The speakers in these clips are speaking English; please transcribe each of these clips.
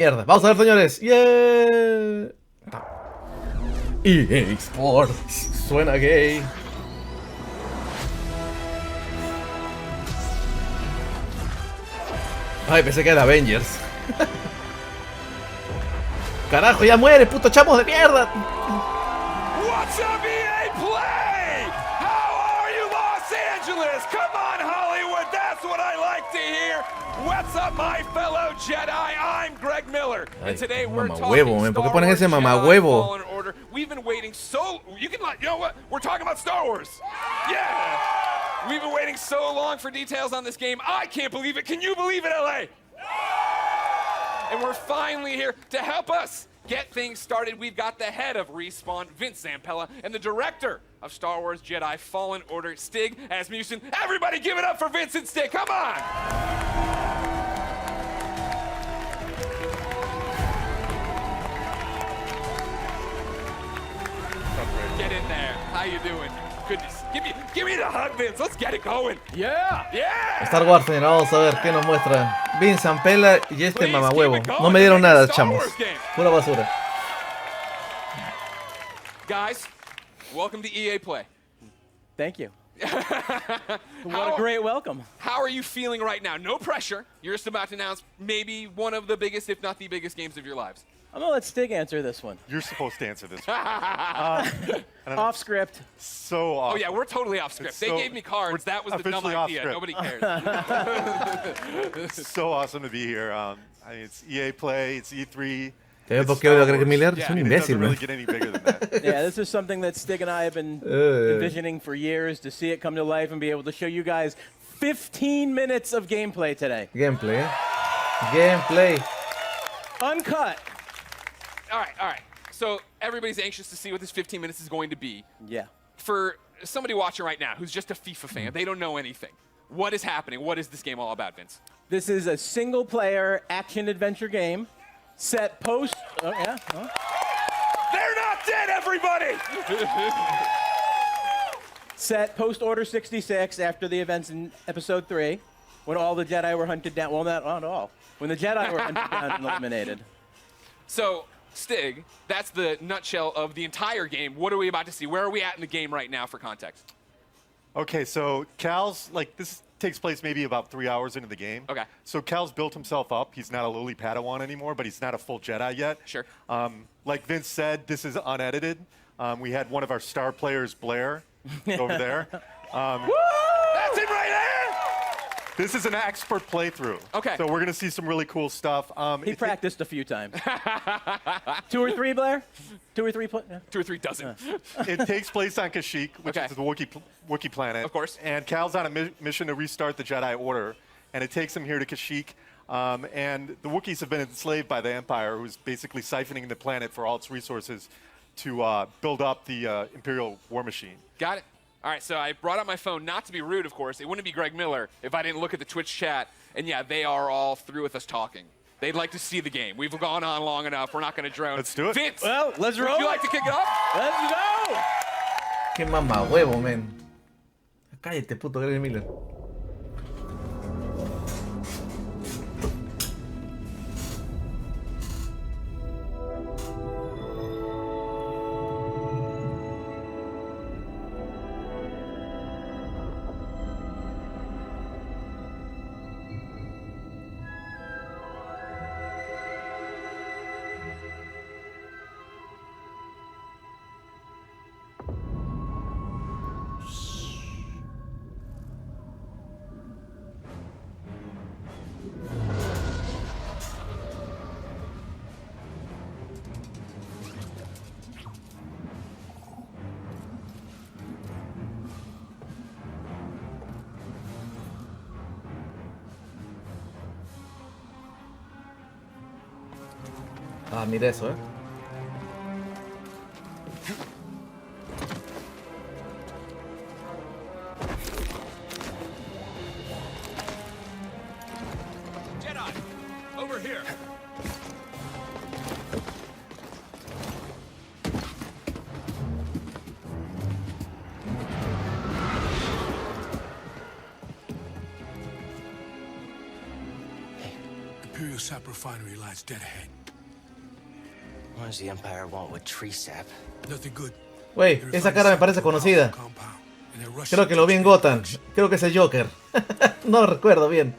Mierda, vamos a ver, señores. Yeah. EA Sports. Suena gay. Ay, pensé que era Avengers. Carajo, ya muere, puto chamos de mierda. What's up, EA Play? How are you, Los Angeles? Come on, Hollywood, that's what I like to hear. What's up, my fellow Jedi? I'm Greg Miller, and today we're talking man. ¿Por qué Star pones Wars ese Jedi mamahuevo? Fallen Order. We've been waiting so... You know what? We're talking about Star Wars. Yeah. We've been waiting so long for details on this game. I can't believe it. Can you believe it, LA? And we're finally here to help us get things started. We've got the head of Respawn, Vince Zampella, and the director of Star Wars Jedi Fallen Order, Stig Asmussen. Everybody give it up for Vince and Stig, come on! Get in there, how you doing? Goodness, give me the hug, Vince, let's get it going. Yeah, yeah! Star Wars, señora, vamos a ver qué nos muestra Vince Zampella y este mamahuevo. No me dieron nada, chamos. Pura basura. Guys, welcome to EA Play. Thank you. What a great welcome. How are you feeling right now? No pressure. You're just about to announce maybe one of the biggest, if not the biggest, games of your lives. I'm going to let Stig answer this one. You're supposed to answer this one. Off script. So awesome. Oh, yeah, we're totally off script. They gave me cards. That was the dumb idea. Nobody cares. It's so awesome to be here. I mean, it's EA Play, it's E3. ¿Te ves por qué odio a Greg Miller? Es un It imbécil, doesn't really man. get any bigger than that. Yeah, this is something that Stig and I have been envisioning for years, to see it come to life and be able to show you guys 15 minutes of gameplay today. Gameplay, Gameplay. Uncut. All right. So everybody's anxious to see what this 15 minutes is going to be. Yeah. For somebody watching right now who's just a FIFA fan, they don't know anything. What is happening? What is this game all about, Vince? This is a single-player action-adventure game set post... Oh, yeah. Oh. They're not dead, everybody! Set post-Order 66 after the events in Episode 3, when all the Jedi were hunted down. Well, not all. When the Jedi were hunted down and eliminated. So, Stig, that's the nutshell of the entire game. What are we about to see? Where are we at in the game right now for context? Okay, so Cal's, this takes place maybe about 3 hours into the game. Okay. So Cal's built himself up. He's not a lowly Padawan anymore, but he's not a full Jedi yet. Sure. Like Vince said, this is unedited. We had one of our star players, Blair, over there. That's it right there! This is an expert playthrough. Okay. So we're going to see some really cool stuff. He practiced a few times. 2 or 3, Blair? 2 or 3? Yeah. 2 or 3 dozen. It takes place on Kashyyyk, which Okay. is the Wookiee planet. Of course. And Cal's on a mission to restart the Jedi Order, and it takes him here to Kashyyyk. And the Wookiees have been enslaved by the Empire, who's basically siphoning the planet for all its resources to build up the Imperial war machine. Got it. All right, so I brought out my phone, not to be rude, of course. It wouldn't be Greg Miller if I didn't look at the Twitch chat. And yeah, they are all through with us talking. They'd like to see the game. We've gone on long enough. We're not going to drone. Let's do it. Vince, Well, let's roll. would you like to kick it off? Let's go! Qué mamahuevo, man. Cállate, puto Greg Miller. Ah, mira eso, Jedi, over here. Imperial sap refinery lies dead ahead. What does the Empire want with tree sap? Nothing good. Wey, esa cara me parece conocida. Creo que lo vi en Gotham. Creo que es el Joker. No recuerdo bien.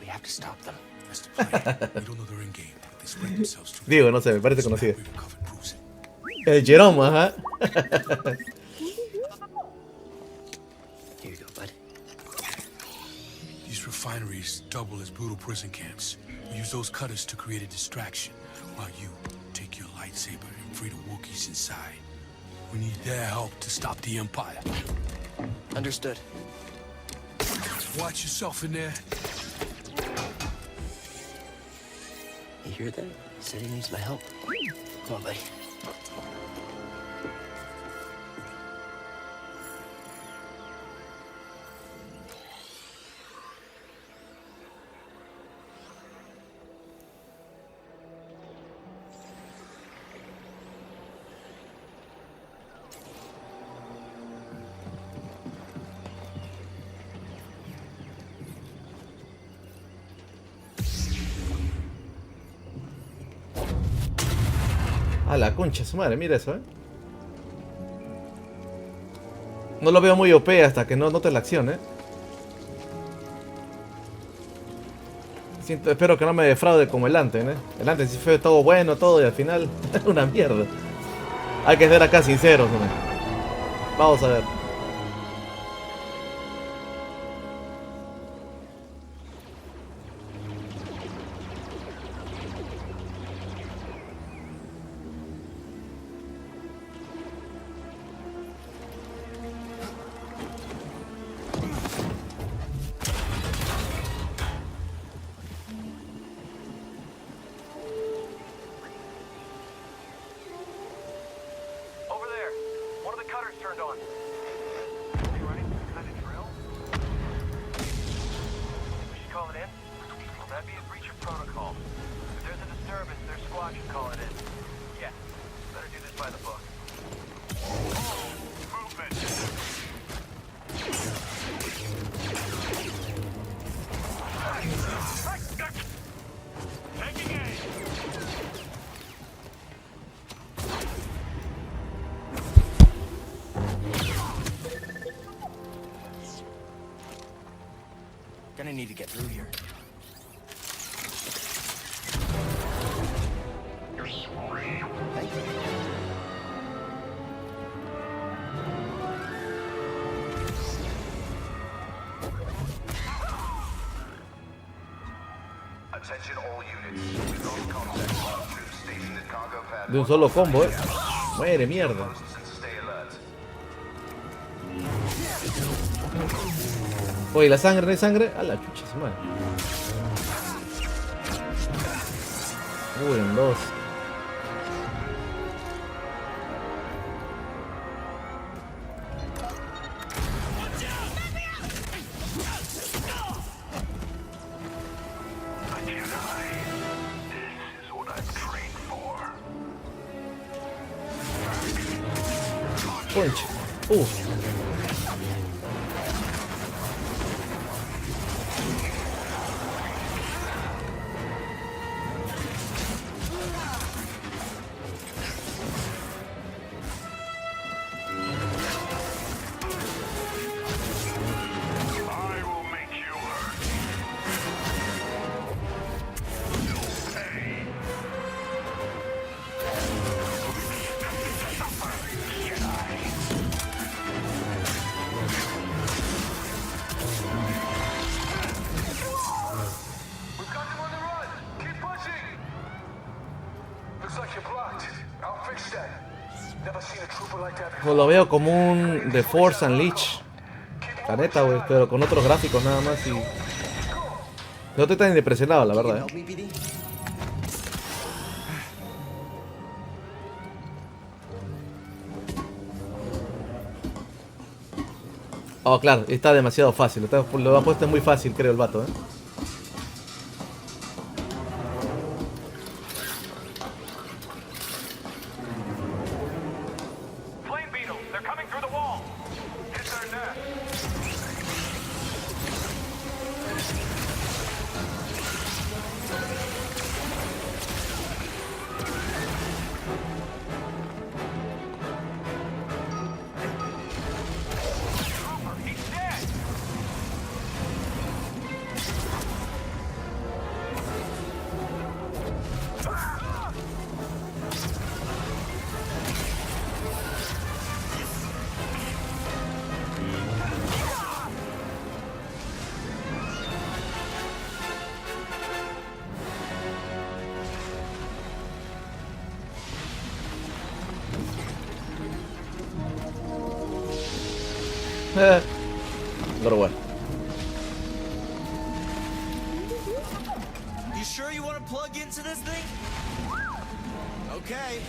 We have to stop them. That's the plan. We don't know they're in game. They spread themselves too Digo, no sé, me parece conocida. thin. We recovered bruising. El Jerome, ajá. Here you go, bud. These refineries double as brutal prison camps. We use those cutters to create a distraction, while you take your lightsaber and free the Wookiees inside. We need their help to stop the Empire. Understood. Watch yourself in there. You hear that? He said he needs my help. Come on, buddy. A la concha su madre, mira eso, No lo veo muy OP hasta que no note la acción, Espero que no me defraude como el Ante, El Ante sí fue todo bueno, todo, y al final, una mierda. Hay que ser acá sinceros, Vamos a ver. Gonna need to get through here. De un solo combo, Muere, mierda. Oye, la sangre, ¿no hay sangre? A la chucha, se muere. Uy, en dos. Punch. Pues lo veo como un The Force Unleashed. La neta, güey, pero con otros gráficos nada más y... No estoy tan impresionado, la verdad, Oh, claro, está demasiado fácil. Lo ha puesto muy fácil, creo, el vato, Pero bueno. You sure you want to plug into this thing? Okay.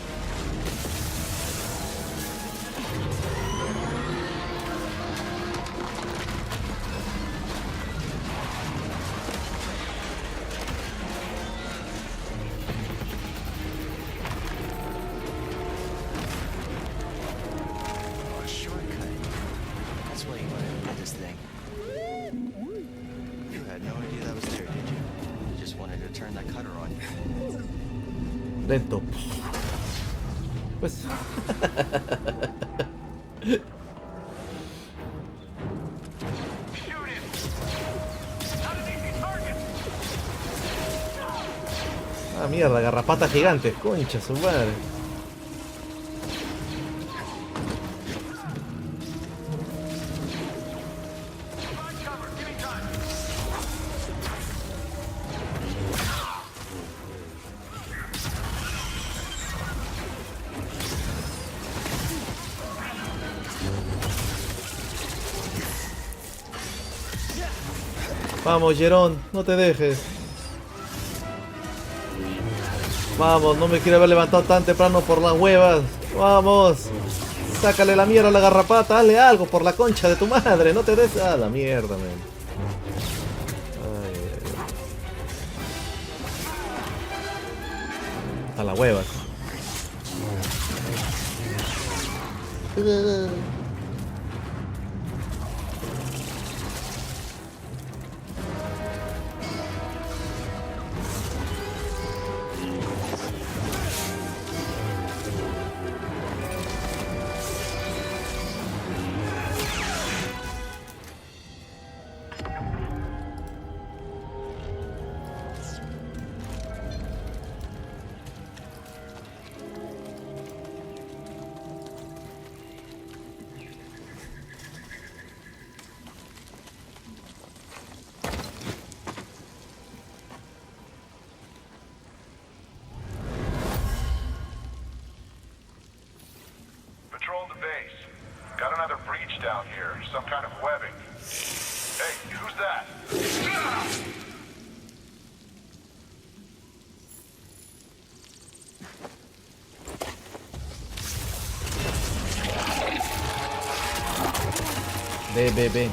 Oh, a shortcut. That's why you wanted to do this thing. You had no idea that was there, did you? You just wanted to turn that cutter on. Lento. Pues. Ah, mierda, garrapata gigante. Concha su madre. Vamos, Jerón, no te dejes. Vamos, no me quiero haber levantado tan temprano por las huevas. Vamos. Sácale la mierda a la garrapata, hazle algo por la concha de tu madre. No te des a la mierda, man. Ay, ay, ay. A las huevas. Patrol the base. Got another breach down here. Some kind of webbing. Hey, who's that? Ve.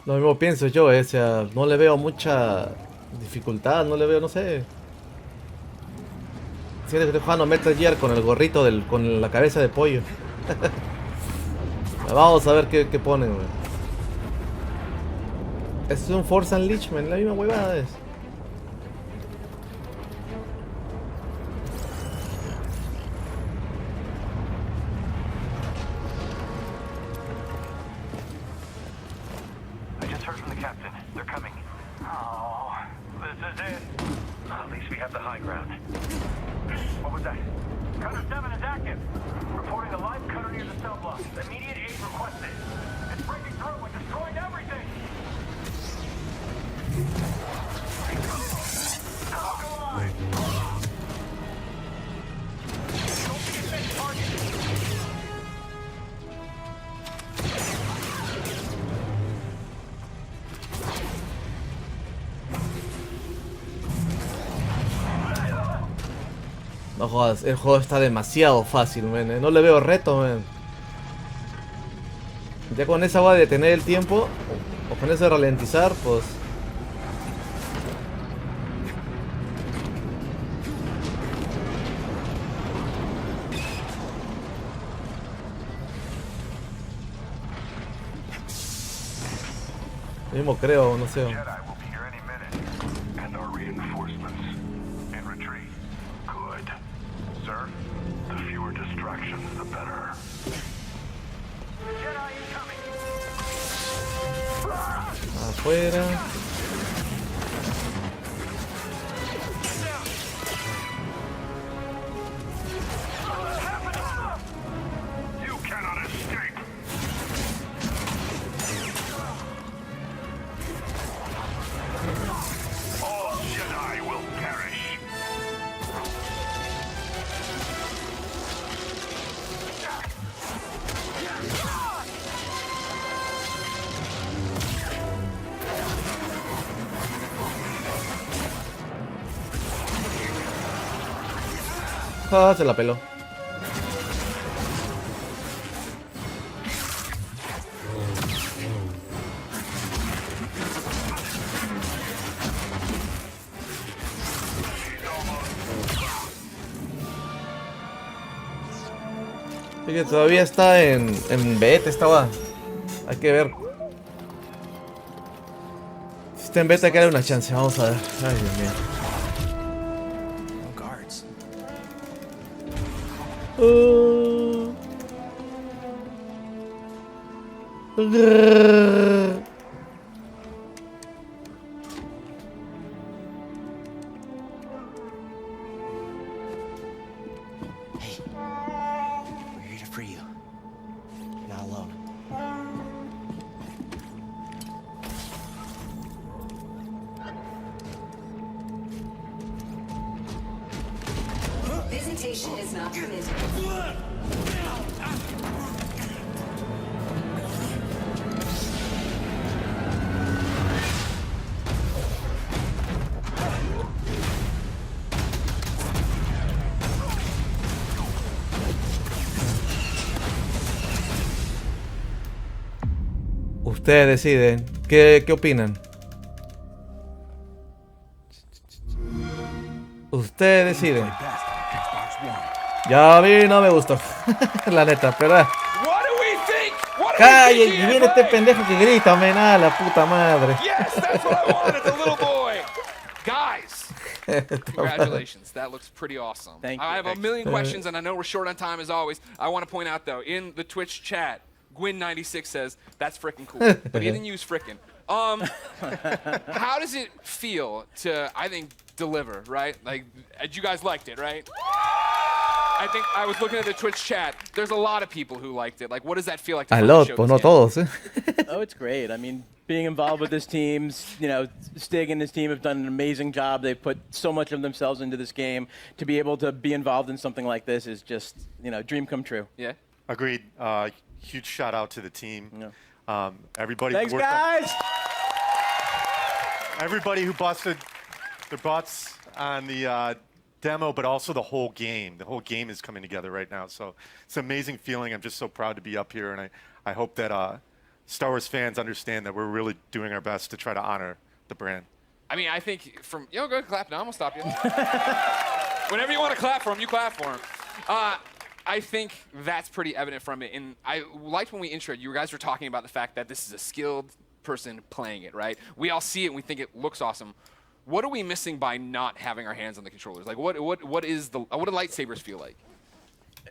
Lo mismo pienso yo, o sea, no le veo mucha dificultad, no le veo, no sé. Siento que estoy jugando Metal Gear con el gorrito con la cabeza de pollo. Vamos a ver qué ponen, wey. Es un Force Unleashed, la misma huevada es. I just heard from the captain. They're coming. Oh, this is it. At least we have the high ground. What was that? Cutter 7 is active. Reporting a live cutter near the cell block. Immediate aid requested. It's breaking through and destroying everything. Oh, go on. Don't be a fixed target. No jodas, el juego está demasiado fácil, man. No le veo reto, man. Ya con esa va de detener el tiempo, o con eso de ralentizar, pues... Mismo creo, no sé. Jedi will be here any minute. And our reinforcements. In retreat. Good. Sir, the fewer distractions, the better. Jedi incoming! afuera. You cannot escape. All Jedi will perish. Ah, se la peló. Sí, que todavía está en beta, estaba. Hay que ver. Si está en beta, hay que darle una chance. Vamos a ver. Ay, Dios mío. No guards. Grrrr. Hey, we're here to free you. You're not alone. Visitation is not permitted. Ustedes deciden. ¿Qué opinan? Ustedes deciden. Ya vi, no me gustó. La neta, pero. What do we think? What do Calle, we y think? viene este pendejo que grita, men, a la puta madre. Yes, that's what I wanted, the little boy. Guys, congratulations. That looks pretty awesome. Thank you. I have a million questions, and I know we're short on time as always. I want to point out, though, in the Twitch chat, Gwyn96 says, that's frickin' cool. But he didn't use frickin'. How does it feel to, I think, deliver, right? Like, you guys liked it, right? I think I was looking at the Twitch chat. There's a lot of people who liked it. Like, what does that feel like to A finally lot, show pues this no game? todos, eh. Oh, it's great. I mean, being involved with this team, you know, Stig and his team have done an amazing job. They've put so much of themselves into this game. To be able to be involved in something like this is just, you know, dream come true. Yeah. Agreed. Huge shout out to the team. Yeah. Everybody. Thanks, worked on- guys. Everybody who busted their butts on the demo, but also the whole game. The whole game is coming together right now. So it's an amazing feeling. I'm just so proud to be up here, and I hope that Star Wars fans understand that we're really doing our best to try to honor the brand. I mean, I think from go ahead, clap now. I'm gonna stop you. Whenever you want to clap for him, you clap for him. I think that's pretty evident from it. And I liked when we introed, you guys were talking about the fact that this is a skilled person playing it, right? We all see it and we think it looks awesome. What are we missing by not having our hands on the controllers? Like, what do lightsabers feel like?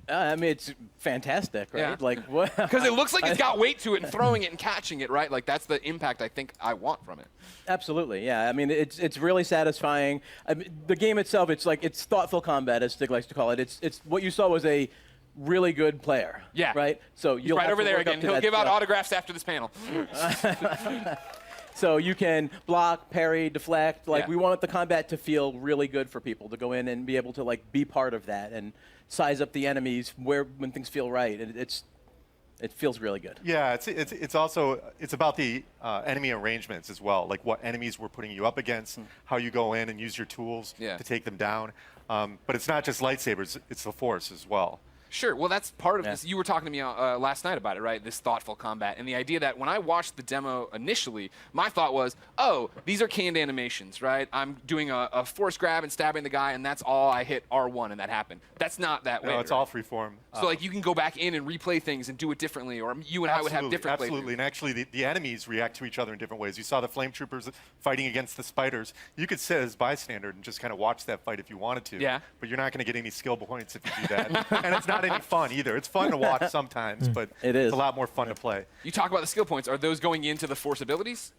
I mean, it's fantastic, right? Yeah. Like what? Because it looks like it's got weight to it, and throwing it and catching it, right? Like that's the impact I think I want from it. Absolutely, yeah. I mean, it's really satisfying. I mean, the game itself, it's thoughtful combat, as Stig likes to call it. It's what you saw was a really good player. Yeah. Right. So He's you'll right have over to there work up again. to He'll that give out stuff. autographs after this panel. So you can block, parry, deflect. Like Yeah. we want the combat to feel really good for people to go in and be able to like be part of that and size up the enemies when things feel right. And it feels really good. Yeah, it's also about the enemy arrangements as well, like what enemies we're putting you up against, how you go in and use your tools to take them down. But it's not just lightsabers; it's the Force as well. Sure. Well, that's part of Yeah. this. You were talking to me last night about it, right? This thoughtful combat. And the idea that when I watched the demo initially, my thought was, oh, these are canned animations, right? I'm doing a force grab and stabbing the guy, and that's all I hit R1 and that happened. That's not that way. No, it's right? all freeform. So, like, you can go back in and replay things and do it differently, or you and I would have different Absolutely, and actually the enemies react to each other in different ways. You saw the flame troopers fighting against the spiders. You could sit as bystander and just kind of watch that fight if you wanted to. Yeah. But you're not going to get any skill points if you do that. And it's not any fun either. It's fun to watch sometimes, but It is. it's a lot more fun to play. You talk about the skill points. Are those going into the force abilities?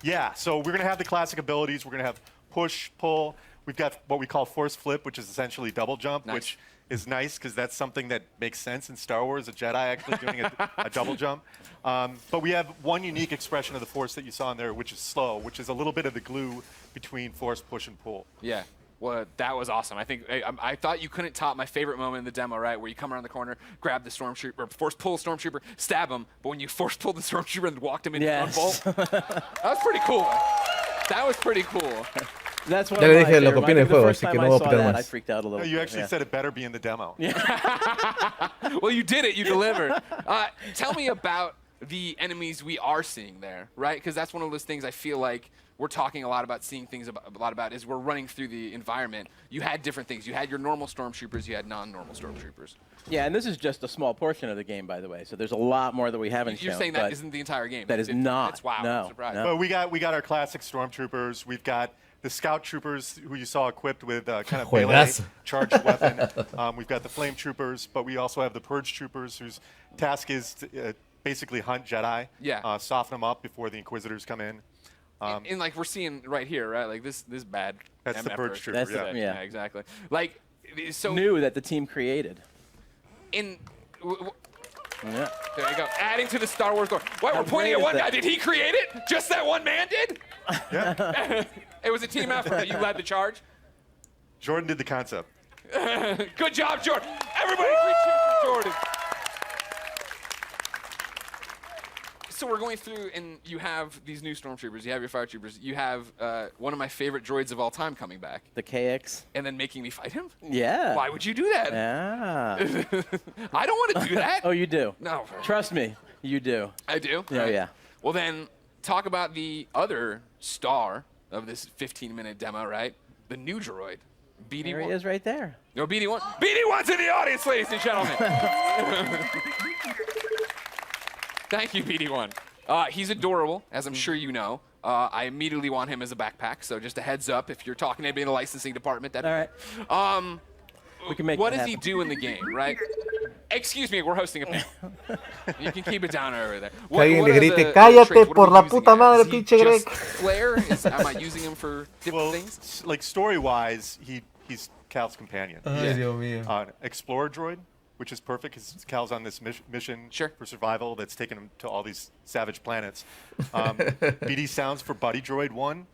Yeah, so we're going to have the classic abilities. We're going to have push, pull. We've got what we call force flip, which is essentially double jump, which is nice because that's something that makes sense in Star Wars, a Jedi actually doing a double jump. But we have one unique expression of the force that you saw in there, which is slow, which is a little bit of the glue between force, push, and pull. Yeah. Well, that was awesome. I think I thought you couldn't top my favorite moment in the demo, right? Where you come around the corner, grab the stormtrooper, force pull the stormtrooper, stab him, but when you force pulled the stormtrooper and walked him into one bolt, that was pretty cool. That was pretty cool. That's what Ya le dije lo que opina el juego, así que no voy a opinar I más. freaked out a little. No, you actually said it better be in the demo. Well, you did it. You delivered. Tell me about the enemies we are seeing there, right? Because that's one of those things I feel like we're talking a lot about, seeing things a lot about, is we're running through the environment. You had different things. You had your normal stormtroopers. You had non-normal stormtroopers. Yeah, and this is just a small portion of the game, by the way. So there's a lot more that we haven't shown. You're saying that isn't the entire game? That is not. That's wow. No, I'm surprised. no. But we got our classic stormtroopers. We've got the scout troopers who you saw equipped with kind of melee charged weapon. We've got the flame troopers, but we also have the purge troopers whose task is to basically hunt Jedi, soften them up before the Inquisitors come in. And like we're seeing right here, right? Like this bad. That's MF the purge trooper. That's Yeah. yeah, exactly. Like so new that the team created. in. Yeah. There you go. Adding to the Star Wars lore. Why we're pointing at one guy? Did he create it? Just that one man did? Yeah. It was a team effort that you led the charge. Jordan did the concept. Good job, Jordan. Everybody, 3 cheers for Jordan. So we're going through, and you have these new stormtroopers. You have your fire troopers. You have one of my favorite droids of all time coming back. The KX. And then making me fight him? Yeah. Why would you do that? Yeah. I don't want to do that. Oh, you do. No. Trust me, you do. I do? Oh, yeah. Well, then, talk about the other star of this 15-minute demo, right? The new droid, BD1. There he is right there. No, BD1. BD1's in the audience, ladies and gentlemen. Thank you, BD1. He's adorable, as I'm sure you know. I immediately want him as a backpack, so just a heads up if you're talking to anybody in the licensing department. All right. We can make what that does he happen. do in the game, right? Excuse me, we're hosting a panel. You can keep it down over there. What alguien are le grite, the "Cállate traits? What por are we la using puta as? madre, Is he pinche just Greg." Flair? Am I using him for different things? Like story-wise, he's Cal's companion. Ay, Dios mío. Explorer droid, which is perfect because Cal's on this mission for survival that's taken him to all these savage planets. BD sounds for Buddy Droid 1,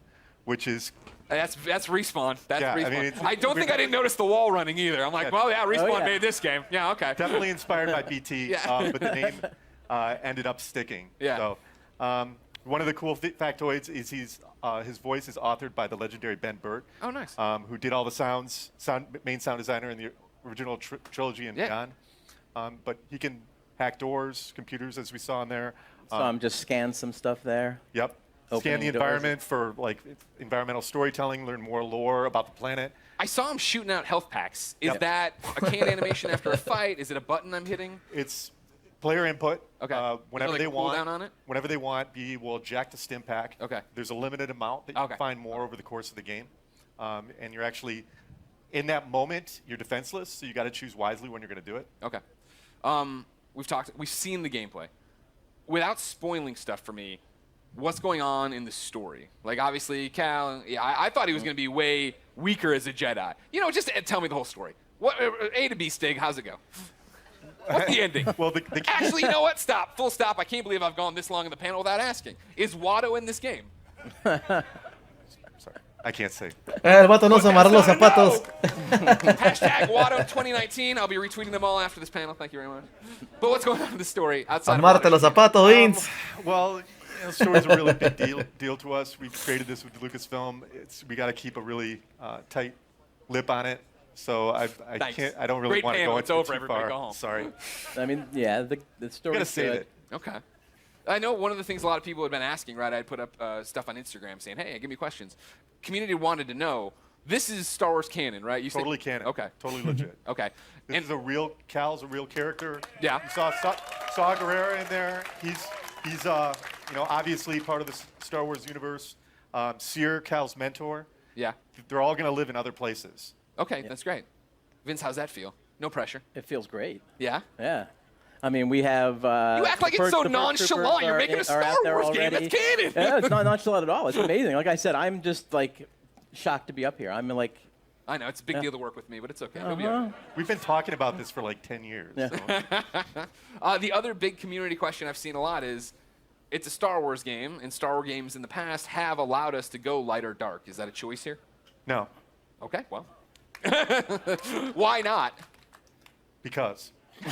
which is... That's Respawn. That's Yeah, I Respawn. mean, I don't think I didn't notice the wall running either. I'm like, well, yeah, Respawn made this game. Yeah, okay. Definitely inspired by BT, but the name ended up sticking. Yeah. So one of the cool factoids is his voice is authored by the legendary Ben Burt. Oh, nice. Who did all the main sound designer in the original trilogy and beyond. But he can hack doors, computers, as we saw in there. So just scan some stuff there. Yep. Scan the environment for like environmental storytelling, learn more lore about the planet. I saw him shooting out health packs. Is that a canned animation after a fight? Is it a button I'm hitting? It's player input. Okay. Whenever like they a want. cooldown on it? Whenever they want, BD will eject a stim pack. Okay. There's a limited amount that you can find more over the course of the game, and you're actually in that moment you're defenseless, so you got to choose wisely when you're going to do it. Okay. We've seen the gameplay. Without spoiling stuff for me, what's going on in the story? Like, obviously, Cal, I thought he was going to be way weaker as a Jedi. You know, just tell me the whole story. What A to B, Stig, how's it go? What's the ending? Well, actually, you know what? Stop. Full stop. I can't believe I've gone this long in the panel without asking. Is Watto in this game? Sorry, I can't say. El vato no se amarró los zapatos. Hashtag Watto 2019. I'll be retweeting them all after this panel. Thank you very much. But what's going on in the story outside Amarte of los Watto? zapatos, Vince. Well, the story's a really big deal to us. We created this with Lucasfilm. We got to keep a really tight lip on it. So I don't really want to go into it too Everybody far. go home. Sorry. I mean, yeah, the story. Gotta save it. Okay. I know one of the things a lot of people had been asking, right? I'd put up stuff on Instagram saying, hey, give me questions. Community wanted to know, this is Star Wars canon, right? You Totally said, canon. Okay. Totally legit. Okay. This is a real, Cal's a real character. Yeah. You saw Guerrera in there. He's obviously part of the Star Wars universe. Seer, Cal's mentor. Yeah. They're all going to live in other places. Okay, that's great. Vince, how's that feel? No pressure. It feels great. Yeah? Yeah. I mean, we have. You act like it's so nonchalant. You're making a Star Wars game. It's canon. Yeah, it's not nonchalant at all. It's amazing. Like I said, I'm just like shocked to be up here. I'm like. I know it's a big deal to work with me, but it's okay. It'll be all right. We've been talking about this for like 10 years. Yeah. So. The other big community question I've seen a lot is, it's a Star Wars game, and Star Wars games in the past have allowed us to go light or dark. Is that a choice here? No. Okay, well. Why not? Because. No,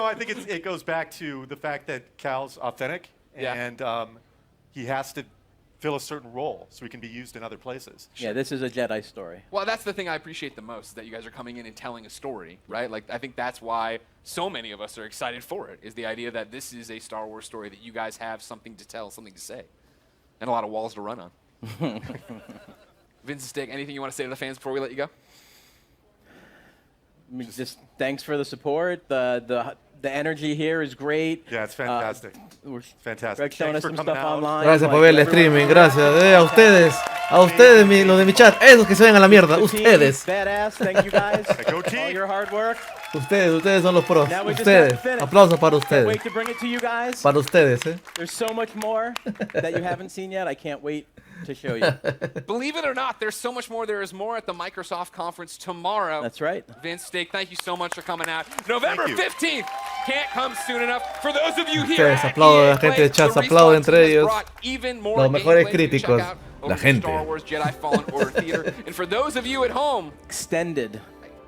I think it goes back to the fact that Cal's authentic, and he has to fill a certain role so he can be used in other places. Yeah, this is a Jedi story. Well, that's the thing I appreciate the most, is that you guys are coming in and telling a story, right? Like, I think that's why so many of us are excited for it, is the idea that this is a Star Wars story, that you guys have something to tell, something to say, and a lot of walls to run on. Vince Stick, anything you want to say to the fans before we let you go? I mean, just thanks for the support. The energy here is great. Yeah, it's fantastic. Fantastic. Greg's showing us Thanks for some coming stuff out. online. Gracias por ver el streaming, gracias. A ustedes, los de mi chat, esos que se ven a la mierda, ustedes. Badass, thank you guys. Go team. All your hard work. Ustedes son los pros. Now we just Ustedes. have to finish. Aplausos para Can't ustedes. wait to bring it to you guys. Para ustedes, There's so much more that you haven't seen yet. I can't wait to show you. Believe it or not, there's so much more. There is more at the Microsoft conference tomorrow. That's right. Vince Steak, thank you so much for coming out. November you. 15th can't come soon enough. For those of you here Ustedes at aplauden, EA la gente Play, de chat the aplaude Respawn entre team has ellos. brought even more Los mejores gameplay to check críticos, out over la at gente. Star Wars Jedi Fallen Order Theater. And for those of you at home, Extended.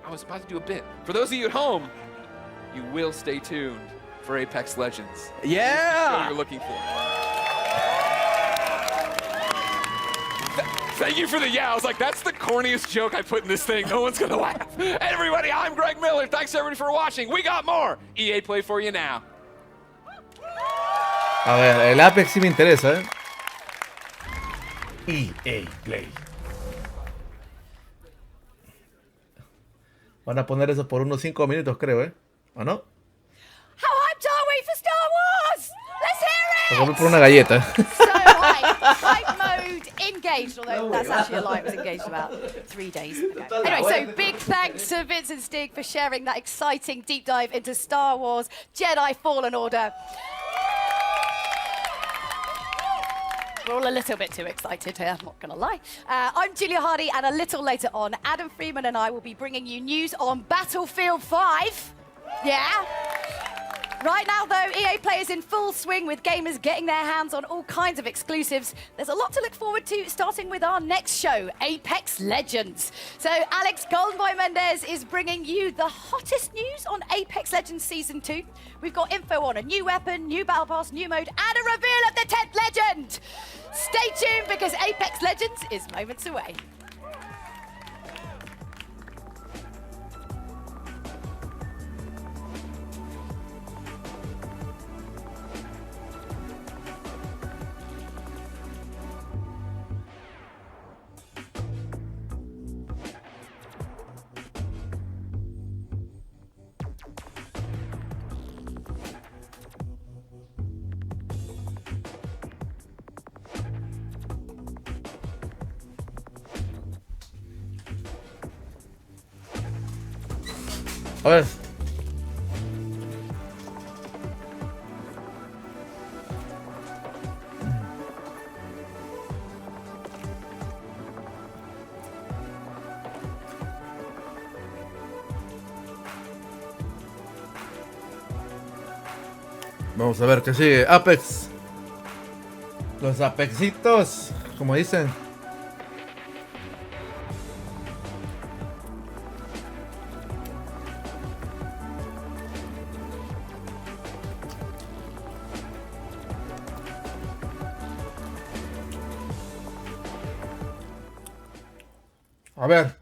I was about to do a bit. For those of you at home, you will stay tuned for Apex Legends. Yeah. What you're looking for. Thank you for the I was like, that's the corniest joke I put in this thing. No one's gonna laugh. Everybody, I'm Greg Miller. Thanks everybody for watching. We got more EA Play for you now. A ver, el Apex sí me interesa, EA Play. Van a poner eso por unos 5 minutos, creo, ¿O no? How hyped are we for Star Wars? Let's hear Lo it! compré por una galleta. So hype. Hype mode engaged, although that's actually a lie. It was engaged about 3 days ago. Anyway, so big thanks to Vince and Stig for sharing that exciting deep dive into Star Wars Jedi Fallen Order. We're all a little bit too excited here, I'm not going to lie. I'm Julia Hardy, and a little later on, Adam Freeman and I will be bringing you news on Battlefield 5. Yeah? Right now, though, EA Play is in full swing with gamers getting their hands on all kinds of exclusives. There's a lot to look forward to, starting with our next show, Apex Legends. So Alex Goldenboy Mendez is bringing you the hottest news on Apex Legends Season 2. We've got info on a new weapon, new battle pass, new mode, and a reveal of the 10th legend. Stay tuned, because Apex Legends is moments away. A ver. Vamos a ver qué sigue. Apex. Los Apexitos, como dicen. A ver.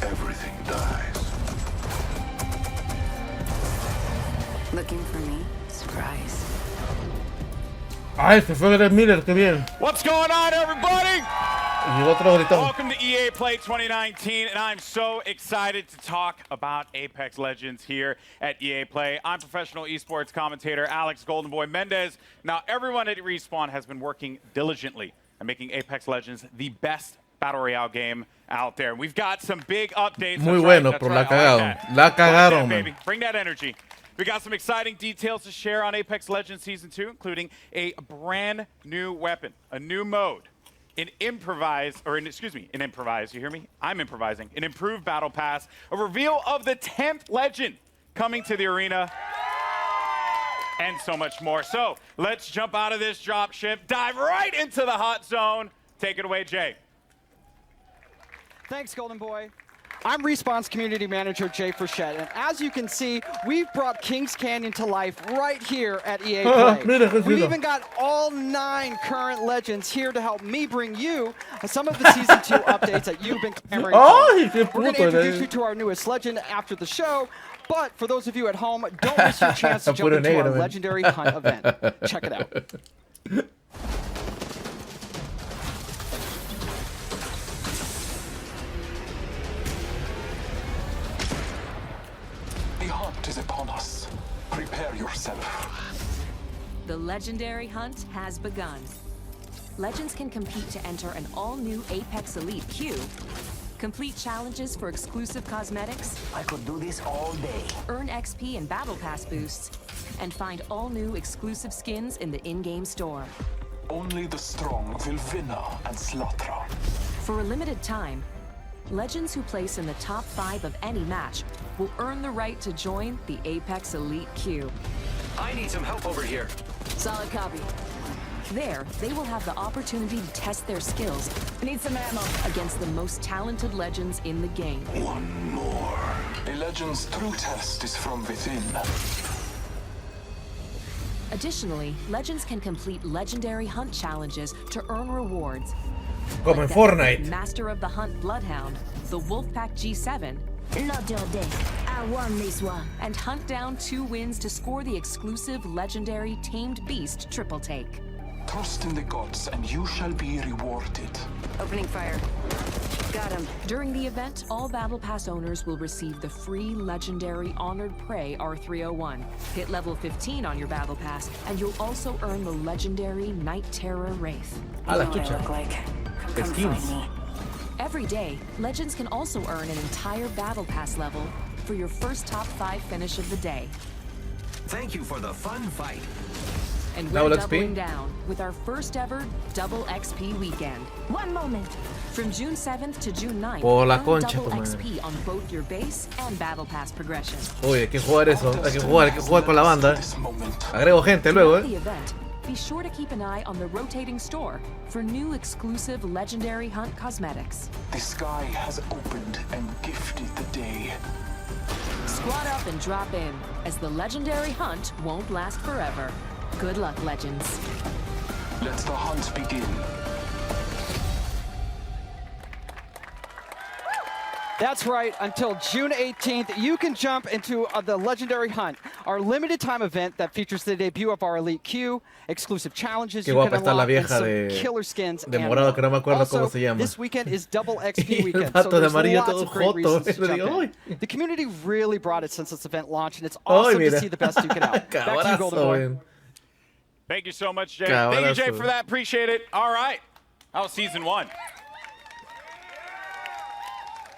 Everything dies. Looking for me? Surprise. Ay, se fue Greg Miller, qué bien. What's going on, everybody? Y otro gritón. Welcome to EA Play 2019, and I'm so excited to talk about Apex Legends here at EA Play. I'm professional esports commentator Alex Golden Boy Mendez. Now, everyone at Respawn has been working diligently at making Apex Legends the best Battle Royale game out there. We've got some big updates. Muy bueno, pero la cagaron. La cagaron, baby. Bring that energy. We got some exciting details to share on Apex Legends Season 2, including a brand new weapon, a new mode, an improvise, you hear me? I'm improvising. An improved battle pass, a reveal of the 10th legend coming to the arena, and so much more. So let's jump out of this drop ship, dive right into the hot zone. Take it away, Jay. Thanks, Golden Boy. I'm Respawn's community manager, Jay Frechette, and as you can see, we've brought Kings Canyon to life right here at EA Play. We've even got all 9 current legends here to help me bring you some of the Season 2 updates that you've been clamoring for. We're going to introduce you to our newest legend after the show, but for those of you at home, don't miss your chance to jump into our legendary hunt event. Check it out. The hunt is upon us. Prepare yourself. The legendary hunt has begun. Legends can compete to enter an all-new Apex Elite queue, complete challenges for exclusive cosmetics. I could do this all day. Earn XP and Battle Pass boosts, and find all-new exclusive skins in the in-game store. Only the strong will win and slaughter. For a limited time, Legends who place in the top 5 of any match will earn the right to join the Apex Elite queue. I need some help over here. Solid copy. There, they will have the opportunity to test their skills. Need some ammo. Against the most talented legends in the game. One more. A legend's true test is from within. Additionally, legends can complete legendary hunt challenges to earn rewards. Como en Fortnite. Master of the Hunt Bloodhound, the Wolfpack G7. Not your day. I won this one. And hunt down 2 wins to score the exclusive legendary Tamed Beast triple take. Trust in the gods and you shall be rewarded. Opening fire. Got him. During the event, all Battle Pass owners will receive the free legendary Honored Prey R301. Hit level 15 on your Battle Pass, and you'll also earn the legendary Night Terror Wraith. A la What do I chucha. look like? Come Skins. find me. Every day, Legends can also earn an entire Battle Pass level for your first top 5 finish of the day. Thank you for the fun fight. And Double we're XP? doubling down with our first ever Double XP weekend. One moment. From June 7th to June 9th, Por la earn concha, double tu madre. XP on both your base and Battle Pass progression. Uy, hay que jugar eso. Hay que jugar con la banda. Agrego gente luego, Throughout the event, be sure to keep an eye on the rotating store for new exclusive legendary hunt cosmetics. The sky has opened and gifted the day. Squad up and drop in, as the legendary hunt won't last forever. Good luck, Legends. Let the hunt begin. That's right, until June 18th, you can jump into the Legendary Hunt, our limited time event that features the debut of our Elite Queue, exclusive challenges Qué you guapa can está la unlock, and vieja some de killer skins. de and morado more. que no me acuerdo Also, cómo se llama. this weekend is Double XP El weekend, vato so de there's amarillo lots todo of great joto. reasons to Le jump digo, in. The community really brought it since this event launched, and it's awesome to see the best duke it out. Back to you, Golden Boy. man. Thank you so much, Jay. Cabrazo. Thank you, Jay, for that. Appreciate it. All right. That was Season 1.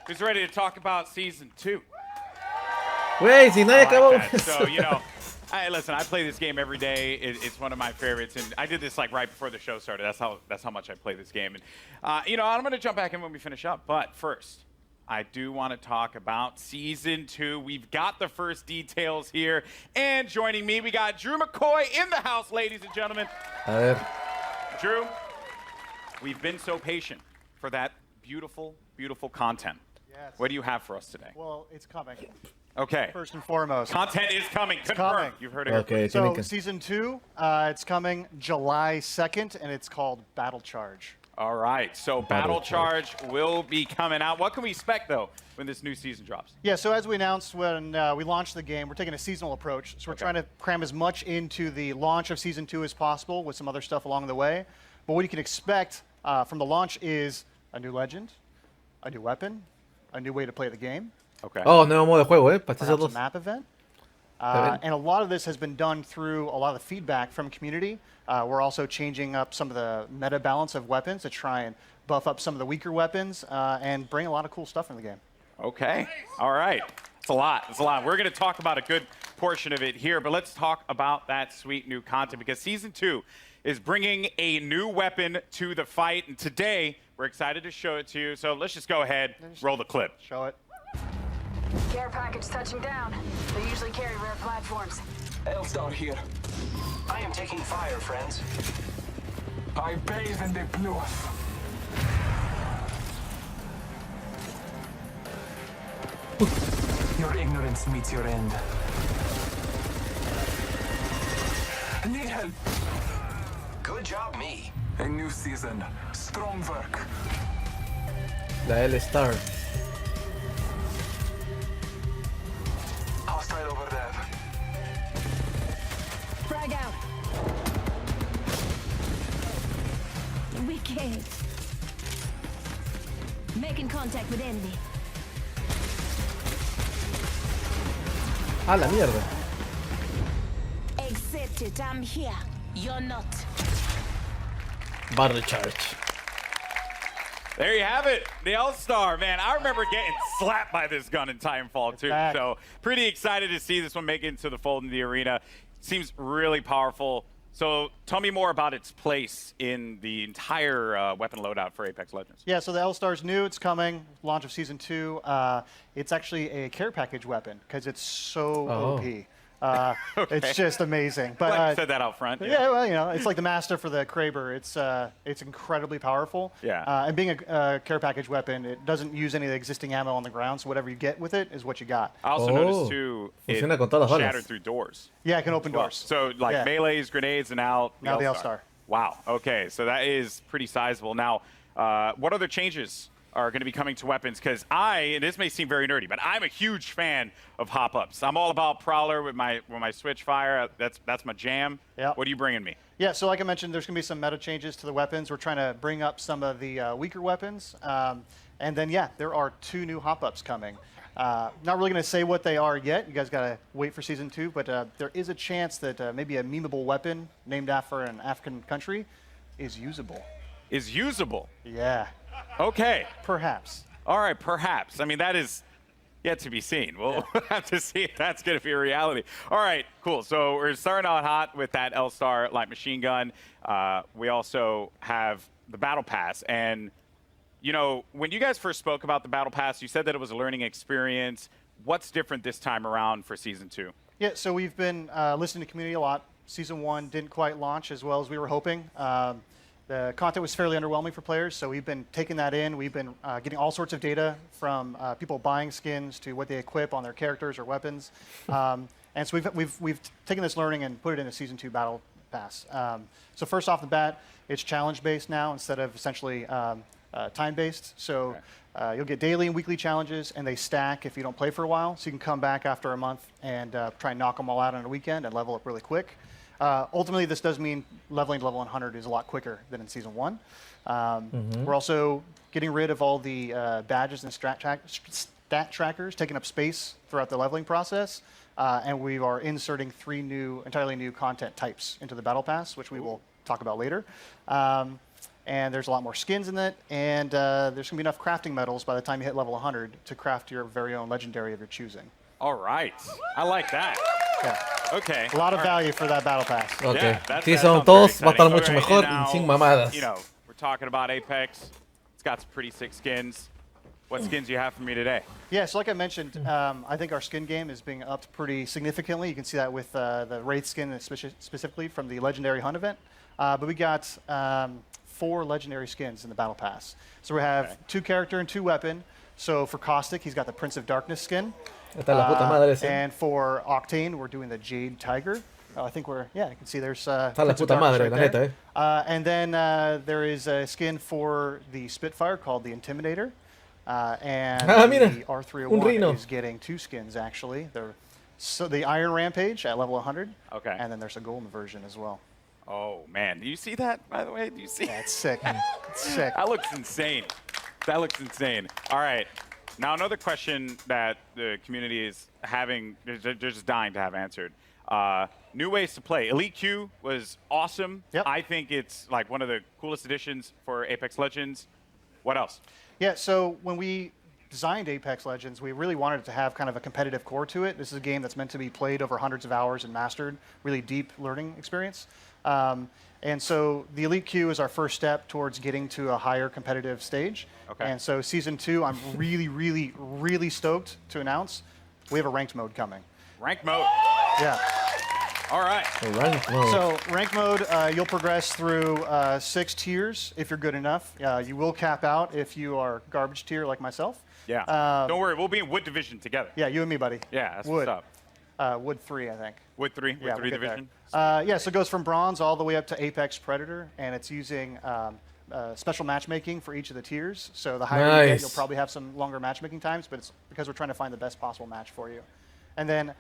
Who's ready to talk about Season 2? Güey, si nadie acabó. So, you know, listen, I play this game every day. It's one of my favorites, and I did this like right before the show started. That's how much I play this game. And you know, I'm going to jump back in when we finish up. But first, I do want to talk about Season 2. We've got the first details here, and joining me, we got Drew McCoy in the house, ladies and gentlemen. A ver. Drew, we've been so patient for that beautiful, beautiful content. Yes. What do you have for us today? Well, it's coming. Okay. First and foremost. Content is coming. It's Confirmed. coming. You've heard it. Okay, So Season 2, it's coming July 2nd, and it's called Battle Charge. All right. So Battle Charge will be coming out. What can we expect, though, when this new season drops? Yeah, so as we announced when we launched the game, we're taking a seasonal approach. So we're trying to cram as much into the launch of Season 2 as possible with some other stuff along the way. But what you can expect from the launch is a new legend, a new weapon, a new way to play the game. Okay. Oh, nuevo modo de juego, para estos Perhaps a dos. map event. And a lot of this has been done through a lot of the feedback from community. We're also changing up some of the meta balance of weapons to try and buff up some of the weaker weapons and bring a lot of cool stuff in the game. Okay. All right. It's a lot. It's a lot. We're going to talk about a good portion of it here, but let's talk about that sweet new content because Season 2 is bringing a new weapon to the fight, and today we're excited to show it to you. So let's just go ahead, roll the clip. Show it. Care package touching down. They usually carry rare platforms. Elstar here. I am taking fire, friends. I bathe in the blood. Your ignorance meets your end. Need help. Good job, me. A new season. Strong work. La L-Star. Hostile over there. Frag out. Wicked. Making contact with enemy. Ah, la mierda. Accept it, I'm here. You're not. Barrel charge. There you have it, the L-Star, man. I remember getting slapped by this gun in Titanfall 2, so pretty excited to see this one make it into the fold in the arena. Seems really powerful. So tell me more about its place in the entire weapon loadout for Apex Legends. Yeah, so the L-Star's new. It's coming. Launch of Season 2. It's actually a care package weapon because it's so OP. Okay. It's just amazing. Glad But you said that out front. yeah, well, you know, it's like the master for the Kraber. It's incredibly powerful. Yeah. And being a care package weapon, it doesn't use any of the existing ammo on the ground, so whatever you get with it is what you got. I also noticed too, it Funciona con todas las balas. shattered through doors. Yeah, it can open doors. So like melees, grenades, and now the L-Star. Wow. Okay, so that is pretty sizable. Now, what other changes are going to be coming to weapons? Because and this may seem very nerdy, but I'm a huge fan of hop-ups. I'm all about Prowler with my switch fire. That's my jam. Yeah. What are you bringing me? Yeah, so like I mentioned, there's going to be some meta changes to the weapons. We're trying to bring up some of the weaker weapons. And then, yeah, there are 2 new hop-ups coming. Not really going to say what they are yet. You guys got to wait for Season 2. But there is a chance that maybe a memeable weapon named after an African country is usable. Is usable? Yeah. Okay. Perhaps. All right, perhaps. I mean, that is yet to be seen. We'll have to see if that's going to be a reality. All right, cool. So we're starting out hot with that L-Star light machine gun. We also have the Battle Pass. And, you know, when you guys first spoke about the Battle Pass, you said that it was a learning experience. What's different this time around for Season 2? Yeah, so we've been listening to community a lot. Season 1 didn't quite launch as well as we were hoping. The content was fairly underwhelming for players, so we've been taking that in. We've been getting all sorts of data from people buying skins to what they equip on their characters or weapons. And so we've taken this learning and put it into Season 2 Battle Pass. So first off the bat, it's challenge-based now instead of essentially time-based. So you'll get daily and weekly challenges, and they stack if you don't play for a while. So you can come back after a month and try and knock them all out on a weekend and level up really quick. Ultimately, this does mean leveling to level 100 is a lot quicker than in Season 1. We're also getting rid of all the badges and stat trackers, taking up space throughout the leveling process. And we are inserting 3 entirely new content types into the Battle Pass, which we will talk about later. And there's a lot more skins in it, and there's going to be enough crafting metals by the time you hit level 100 to craft your very own legendary of your choosing. All right. I like that. Yeah. Okay. A lot of value for that Battle Pass. Okay. Yeah, Season 2 va a estar mucho mejor y sin mamadas. You know, we're talking about Apex. It's got some pretty sick skins. What skins do you have for me today? Yeah, so like I mentioned, I think our skin game is being upped pretty significantly. You can see that with the Wraith skin specifically from the Legendary Hunt event. But we got 4 legendary skins in the Battle Pass. So we have 2 character and 2 weapon. So for Caustic, he's got the Prince of Darkness skin. And for Octane, we're doing the Jade Tiger. I think you can see there's Prince of Darkness right there. And then there is a skin for the Spitfire called the Intimidator. And the R301 is getting 2 skins, actually. So the Iron Rampage at level 100. Okay. And then there's a golden version as well. Oh, man. Do you see that, by the way? Do you see that? It's sick. It's sick. That looks insane. That looks insane. All right. Now, another question that the community is having, they're just dying to have answered. New ways to play. Elite Q was awesome. Yep. I think it's like one of the coolest additions for Apex Legends. What else? Yeah, so when we designed Apex Legends, we really wanted it to have kind of a competitive core to it. This is a game that's meant to be played over hundreds of hours and mastered, really deep learning experience. And so the Elite Q is our first step towards getting to a higher competitive stage. Okay. And so Season 2, I'm really, really, really stoked to announce we have a ranked mode coming. Ranked mode. Yeah. All right. Ranked mode. So ranked mode, you'll progress through 6 tiers if you're good enough. You will cap out if you are garbage tier like myself. Yeah. Don't worry, we'll be in Wood Division together. Yeah, you and me, buddy. Yeah, that's Wood. what's up. Wood 3, I think. Wood 3? Yeah, Wood 3 we'll get Division? there. Yeah, so it goes from Bronze all the way up to Apex Predator, and it's using special matchmaking for each of the tiers. So the higher you get, you'll probably have some longer matchmaking times, but it's because we're trying to find the best possible match for you. And then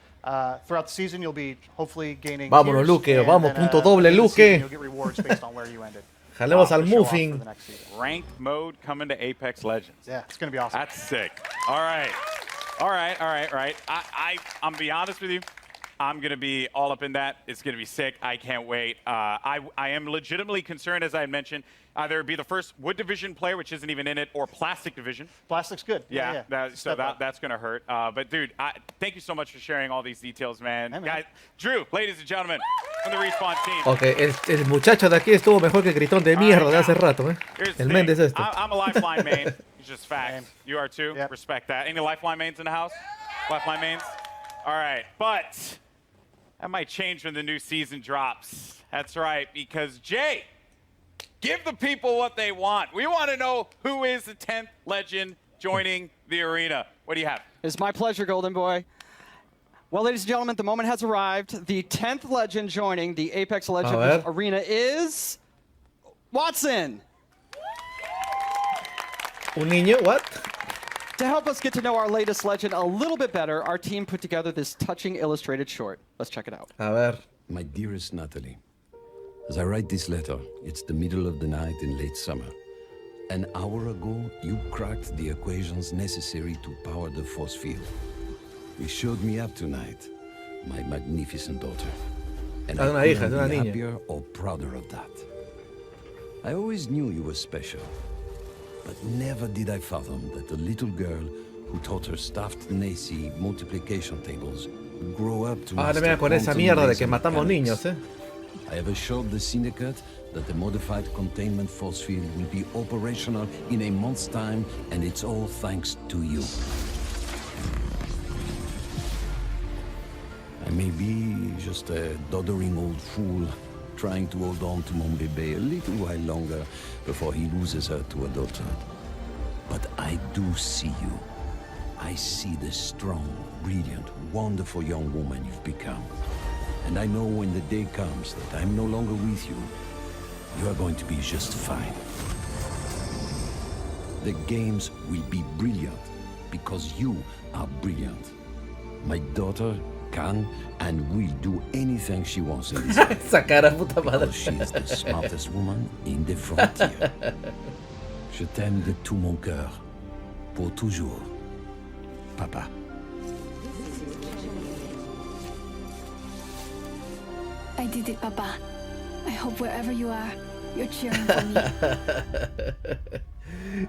throughout the season, you'll be hopefully gaining Vámonos, tiers, Luke. and Vamos, then, punto doble, in the Luke. season, you'll get rewards based on where you ended. Jalemos al to show off for muffin. the next season. Ranked mode coming to Apex Legends. Yeah, it's going to be awesome. That's sick. All right. All right. I'm be honest with you. I'm going to be all up in that. It's going to be sick. I can't wait. I am legitimately concerned, as I mentioned, either it be the first Wood Division player, which isn't even in it, or Plastic Division. Plastic's good. Yeah. That's going to hurt. But, dude, thank you so much for sharing all these details, man. Guys, Drew, ladies and gentlemen, from the Respawn team. Ok, el muchacho de aquí estuvo mejor que el gritón de mierda de hace rato, ¿eh? El Méndez este. I'm a Lifeline main. It's just fact. You are too? Yep. Respect that. Any Lifeline mains in the house? Lifeline mains? All right. But that might change when the new season drops. That's right, because Jay, give the people what they want. We want to know who is the 10th legend joining the arena. What do you have? It's my pleasure, Golden Boy. Well, ladies and gentlemen, the moment has arrived. The 10th legend joining the Apex Legends arena is Watson. Un niño, what? To help us get to know our latest legend a little bit better, our team put together this touching illustrated short. Let's check it out. A ver. My dearest Natalie, as I write this letter, it's the middle of the night in late summer. An hour ago, you cracked the equations necessary to power the force field. You showed me up tonight, my magnificent daughter. And I couldn't be happier or prouder of that. I always knew you were special. But never did I fathom that the little girl who taught her staffed Nazi multiplication tables would grow up to Ahora me con esa mierda de que matamos niños, eh. I have assured the Syndicate that the modified containment force field will be operational in a month's time, and it's all thanks to you. I may be just a doddering old fool trying to hold on to mon bébé a little while longer before he loses her to adulthood. But I do see you. I see the strong, brilliant, wonderful young woman you've become. And I know when the day comes that I'm no longer with you, you are going to be just fine. The games will be brilliant because you are brilliant. My daughter can and will do anything she wants in this life. Esa cara, puta madre. She is the smartest woman in the frontier. Je t'aime de tout mon cœur, pour toujours, Papa. I did it, Papa. I hope wherever you are, you're cheering for me.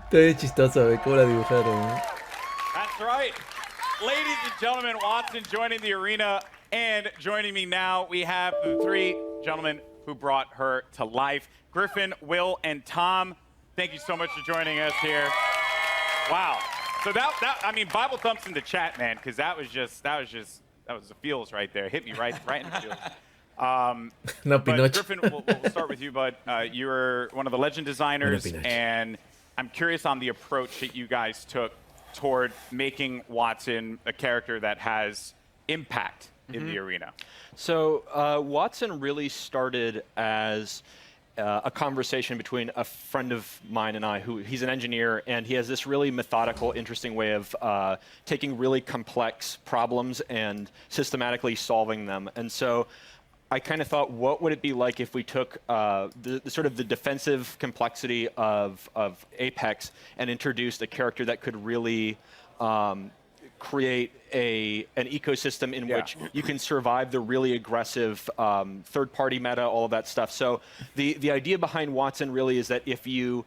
Está bien chistoso, ¿ves? ¿Cómo la dibujaron? That's right. Ladies and gentlemen, Watson joining the arena, and joining me now, we have the 3 gentlemen who brought her to life. Griffin, Will, and Tom, thank you so much for joining us here. Wow. So I mean, Bible thumps in the chat, man, because that was the feels right there. Hit me right in the feels. No, but Griffin, we'll start with you, bud. You're one of the legend designers, and I'm curious on the approach that you guys took toward making Watson a character that has impact in the arena. So Watson really started as a conversation between a friend of mine and I, he's an engineer, and he has this really methodical, interesting way of taking really complex problems and systematically solving them. And so I kind of thought, what would it be like if we took the sort of the defensive complexity of Apex and introduced a character that could really create an ecosystem in which you can survive the really aggressive third-party meta, all of that stuff. So the idea behind Watson really is that if you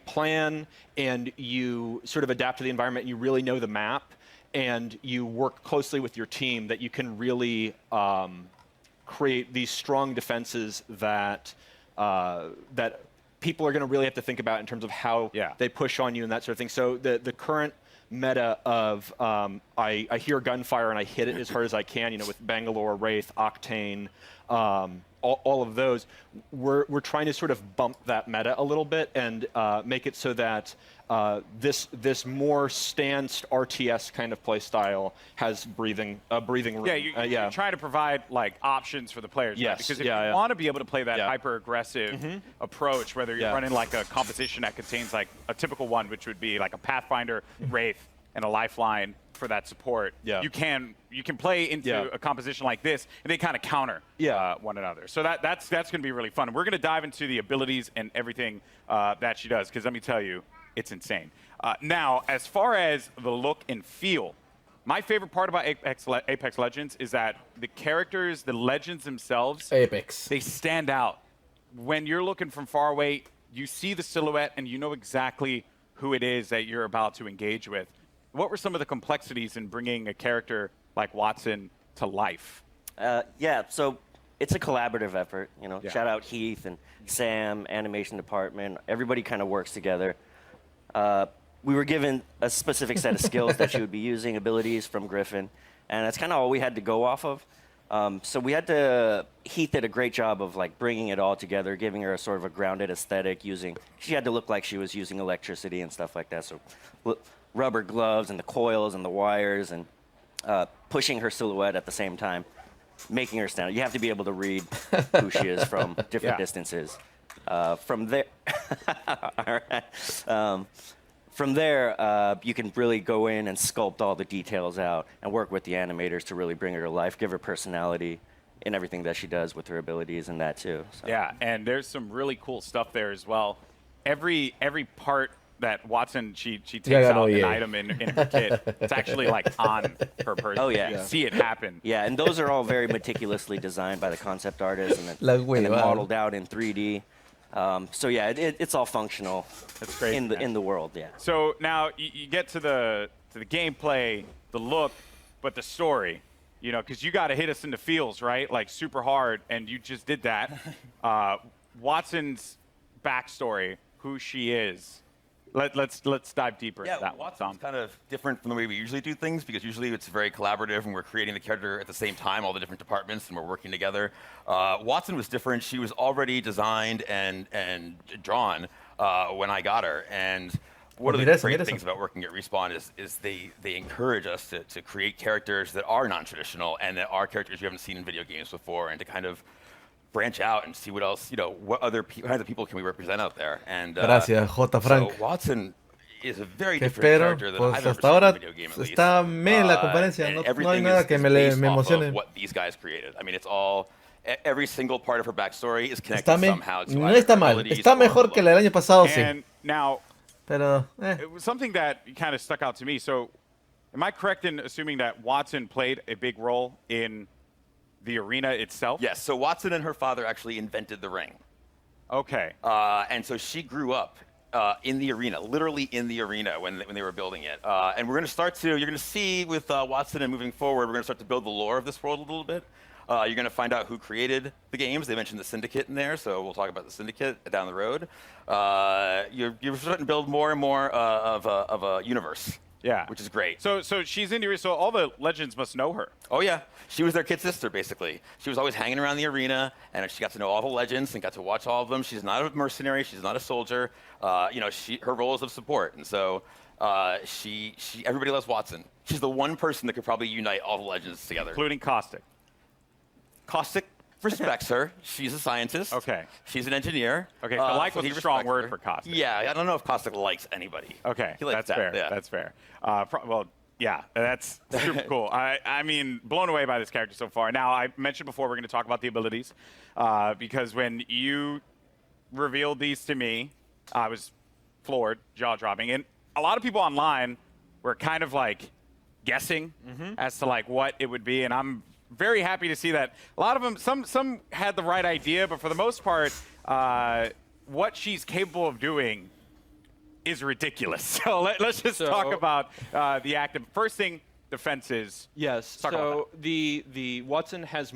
plan and you sort of adapt to the environment and you really know the map and you work closely with your team, that you can really create these strong defenses that that people are going to really have to think about in terms of how they push on you and that sort of thing. So the current meta of I hear gunfire and I hit it as hard as I can, you know, with Bangalore, Wraith, Octane, all of those, we're trying to sort of bump that meta a little bit and make it so that this more stanced RTS kind of play style has breathing room. Yeah, you're trying to provide like options for the players. Yes. Right? Because if you want to be able to play that hyper aggressive approach, whether you're running like a composition that contains like a typical one, which would be like a Pathfinder, Wraith, and a Lifeline for that support. You can play into a composition like this, and they kind of counter one another. So that's going to be really fun. And we're going to dive into the abilities and everything that she does, because let me tell you, it's insane. Now, as far as the look and feel, my favorite part about Apex Legends is that the characters, the legends themselves, they stand out. When you're looking from far away, you see the silhouette and you know exactly who it is that you're about to engage with. What were some of the complexities in bringing a character like Watson to life? So it's a collaborative effort. You know, shout out Heath and Sam, animation department. Everybody kind of works together. We were given a specific set of skills that she would be using, abilities from Griffin, and that's kind of all we had to go off of. So we had to, Heath did a great job of like bringing it all together, giving her a sort of a grounded aesthetic, she had to look like she was using electricity and stuff like that. So rubber gloves and the coils and the wires and pushing her silhouette at the same time, making her stand out. You have to be able to read who she is from different distances. From there, from there, you can really go in and sculpt all the details out and work with the animators to really bring her to life, give her personality in everything that she does with her abilities and that too. So. Yeah, and there's some really cool stuff there as well. Every part that Watson, she takes out an item in her kit, it's actually like on her person. Oh yeah. You see it happen. Yeah, and those are all very meticulously designed by the concept artist and then modeled out in 3D. So yeah, it's all functional. That's great in the world. Yeah. So now you get to the gameplay, the look, but the story. You know, because you got to hit us in the feels, right? Like super hard, and you just did that. Watson's backstory, who she is. Let's dive deeper into that one. Watson's kind of different from the way we usually do things, because usually it's very collaborative and we're creating the character at the same time, all the different departments, and we're working together. Watson was different. She was already designed and drawn when I got her. And one of the great things about working at Respawn is they encourage us to create characters that are non-traditional and that are characters you haven't seen in video games before, and to kind of branch out and see what else, what other kinds of people can we represent out there. And gracias, J. Frank. So Watson is a very different character than I've ever seen in a video game, at least. Está en la conferencia, no hay nada que me emocione. What these guys created. I mean, it's all, every single part of her backstory is connected somehow to no está mal, está mejor que el año pasado, sí. And now, pero, it was something that kind of stuck out to me. So, am I correct in assuming that Watson played a big role in the arena itself? Yes, so Watson and her father actually invented the ring. Okay. And so she grew up in the arena, literally in the arena when they were building it. And we're going to you're going to see with Watson and moving forward, we're going to start to build the lore of this world a little bit. You're going to find out who created the games. They mentioned the Syndicate in there, so we'll talk about the Syndicate down the road. You're starting to build more and more of a universe. Yeah. Which is great. So she's in the arena, so all the legends must know her. Oh, yeah. She was their kid sister, basically. She was always hanging around the arena, and she got to know all the legends and got to watch all of them. She's not a mercenary. She's not a soldier. Her role is of support. And so everybody loves Watson. She's the one person that could probably unite all the legends together. Including Caustic. Caustic respects her. She's a scientist. Okay. She's an engineer. Okay, so like was a strong word for Caustic. Yeah, I don't know if Caustic likes anybody. Okay, He likes that's fair. Yeah. That's fair. Well, Yeah, that's super cool. I mean, blown away by this character so far. Now, I mentioned before we're going to talk about the abilities because when you revealed these to me, I was floored, jaw-dropping. And a lot of people online were kind of like guessing as to like what it would be. And I'm very happy to see that a lot of them, some had the right idea, but for the most part, what she's capable of doing is ridiculous. So let's just talk about the active. First thing, defenses. Yes. So the Watson has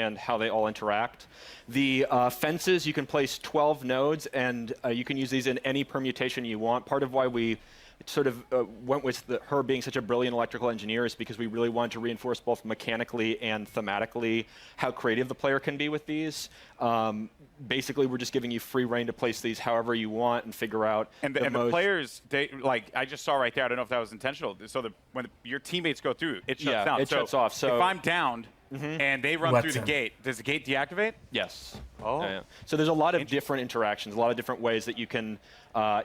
and how they all interact. The fences, you can place 12 nodes, and you can use these in any permutation you want. Part of why we sort of went with her being such a brilliant electrical engineer is because we really wanted to reinforce both mechanically and thematically how creative the player can be with these. Basically, we're just giving you free reign to place these however you want and figure out the players, they, like I just saw right there, I don't know if that was intentional, so when your teammates go through, it shuts down. It shuts off. So if I'm downed, and they run through the gate, does the gate deactivate? Yes. Oh. Yeah. So there's a lot of different interactions, a lot of different ways that you can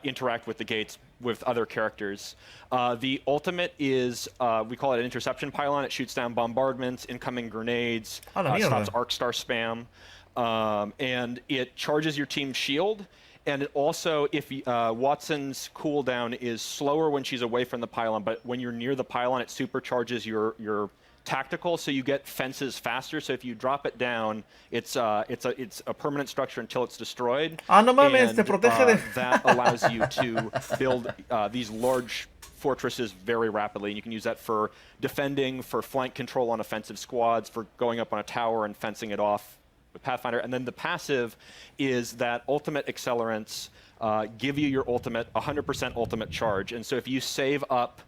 interact with the gates with other characters. The ultimate is, we call it an interception pylon. It shoots down bombardments, incoming grenades, stops arc star spam, and it charges your team's shield. And it also, if Watson's cooldown is slower when she's away from the pylon, but when you're near the pylon, it supercharges your tactical, so you get fences faster. So if you drop it down, it's a permanent structure until it's destroyed. No mames, and, te protege de... that allows you to build these large fortresses very rapidly. And you can use that for defending, for flank control on offensive squads, for going up on a tower and fencing it off with Pathfinder. And then the passive is that ultimate accelerants give you your ultimate, 100% ultimate charge. And so if you save up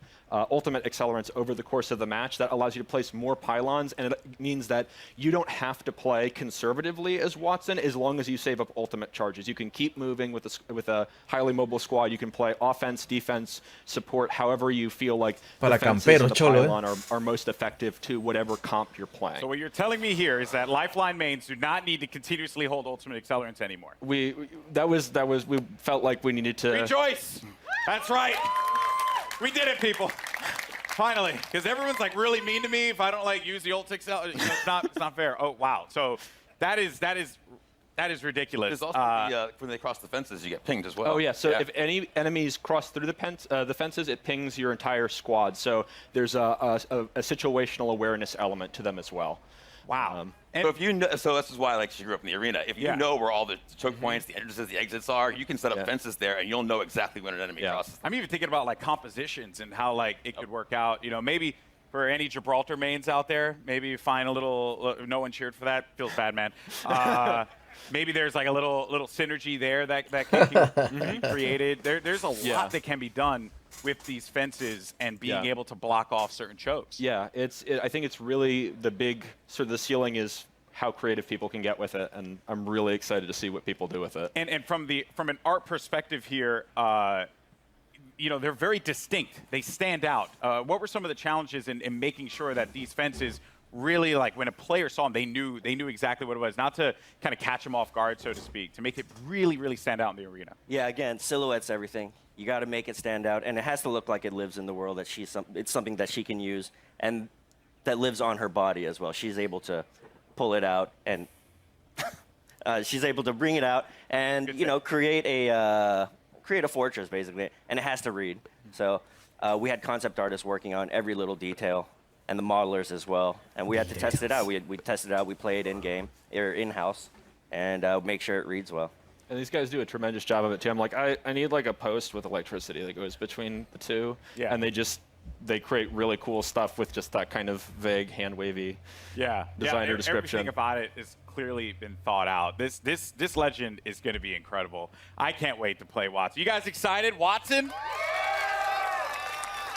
ultimate accelerants over the course of the match, that allows you to place more pylons, and it means that you don't have to play conservatively as Watson as long as you save up ultimate charges. You can keep moving with a highly mobile squad. You can play offense, defense, support, however you feel like the fences and the pylon are most effective to whatever comp you're playing. So what you're telling me here is that Lifeline mains do not need to continuously hold ultimate accelerants anymore. We felt like we needed to rejoice. That's right. We did it, people. Finally, because everyone's like really mean to me if I don't like use the ult accelerant. You know, it's not fair. Oh wow. So that is ridiculous. There's also when they cross the fences, you get pinged as well. Oh yeah. So if any enemies cross through the fences, it pings your entire squad. So there's a situational awareness element to them as well. Wow. So if you know, so this is why like she grew up in the arena. If you know where all the choke points, the entrances, the exits are, you can set up fences there, and you'll know exactly when an enemy crosses. I'm even thinking about like compositions and how like it could work out. You know, maybe for any Gibraltar mains out there, maybe you find a little. No one cheered for that. Feels bad, man. Maybe there's like a little synergy there that can be created. There's a lot that can be done with these fences and being able to block off certain chokes. Yeah, I think it's really the big sort of the ceiling is how creative people can get with it, and I'm really excited to see what people do with it. And from an art perspective here, you know, they're very distinct. They stand out. What were some of the challenges in making sure that these fences really, like when a player saw them, they knew exactly what it was, not to kind of catch them off guard, so to speak, to make it really, really stand out in the arena? Yeah, again, silhouette's everything. You got to make it stand out, and it has to look like it lives in the world, that it's something that she can use, and that lives on her body as well. She's able to pull it out, and she's able to bring it out, and create a fortress basically, and it has to read. So we had concept artists working on every little detail, and the modelers as well, and we had to test it out. We tested it out. We played in game or in house, and make sure it reads well. And these guys do a tremendous job of it too. I'm like, I need like a post with electricity that goes between the two. Yeah. And they create really cool stuff with just that kind of vague hand wavy designer description. Everything about it has clearly been thought out. This legend is going to be incredible. I can't wait to play Watson. You guys excited? Watson?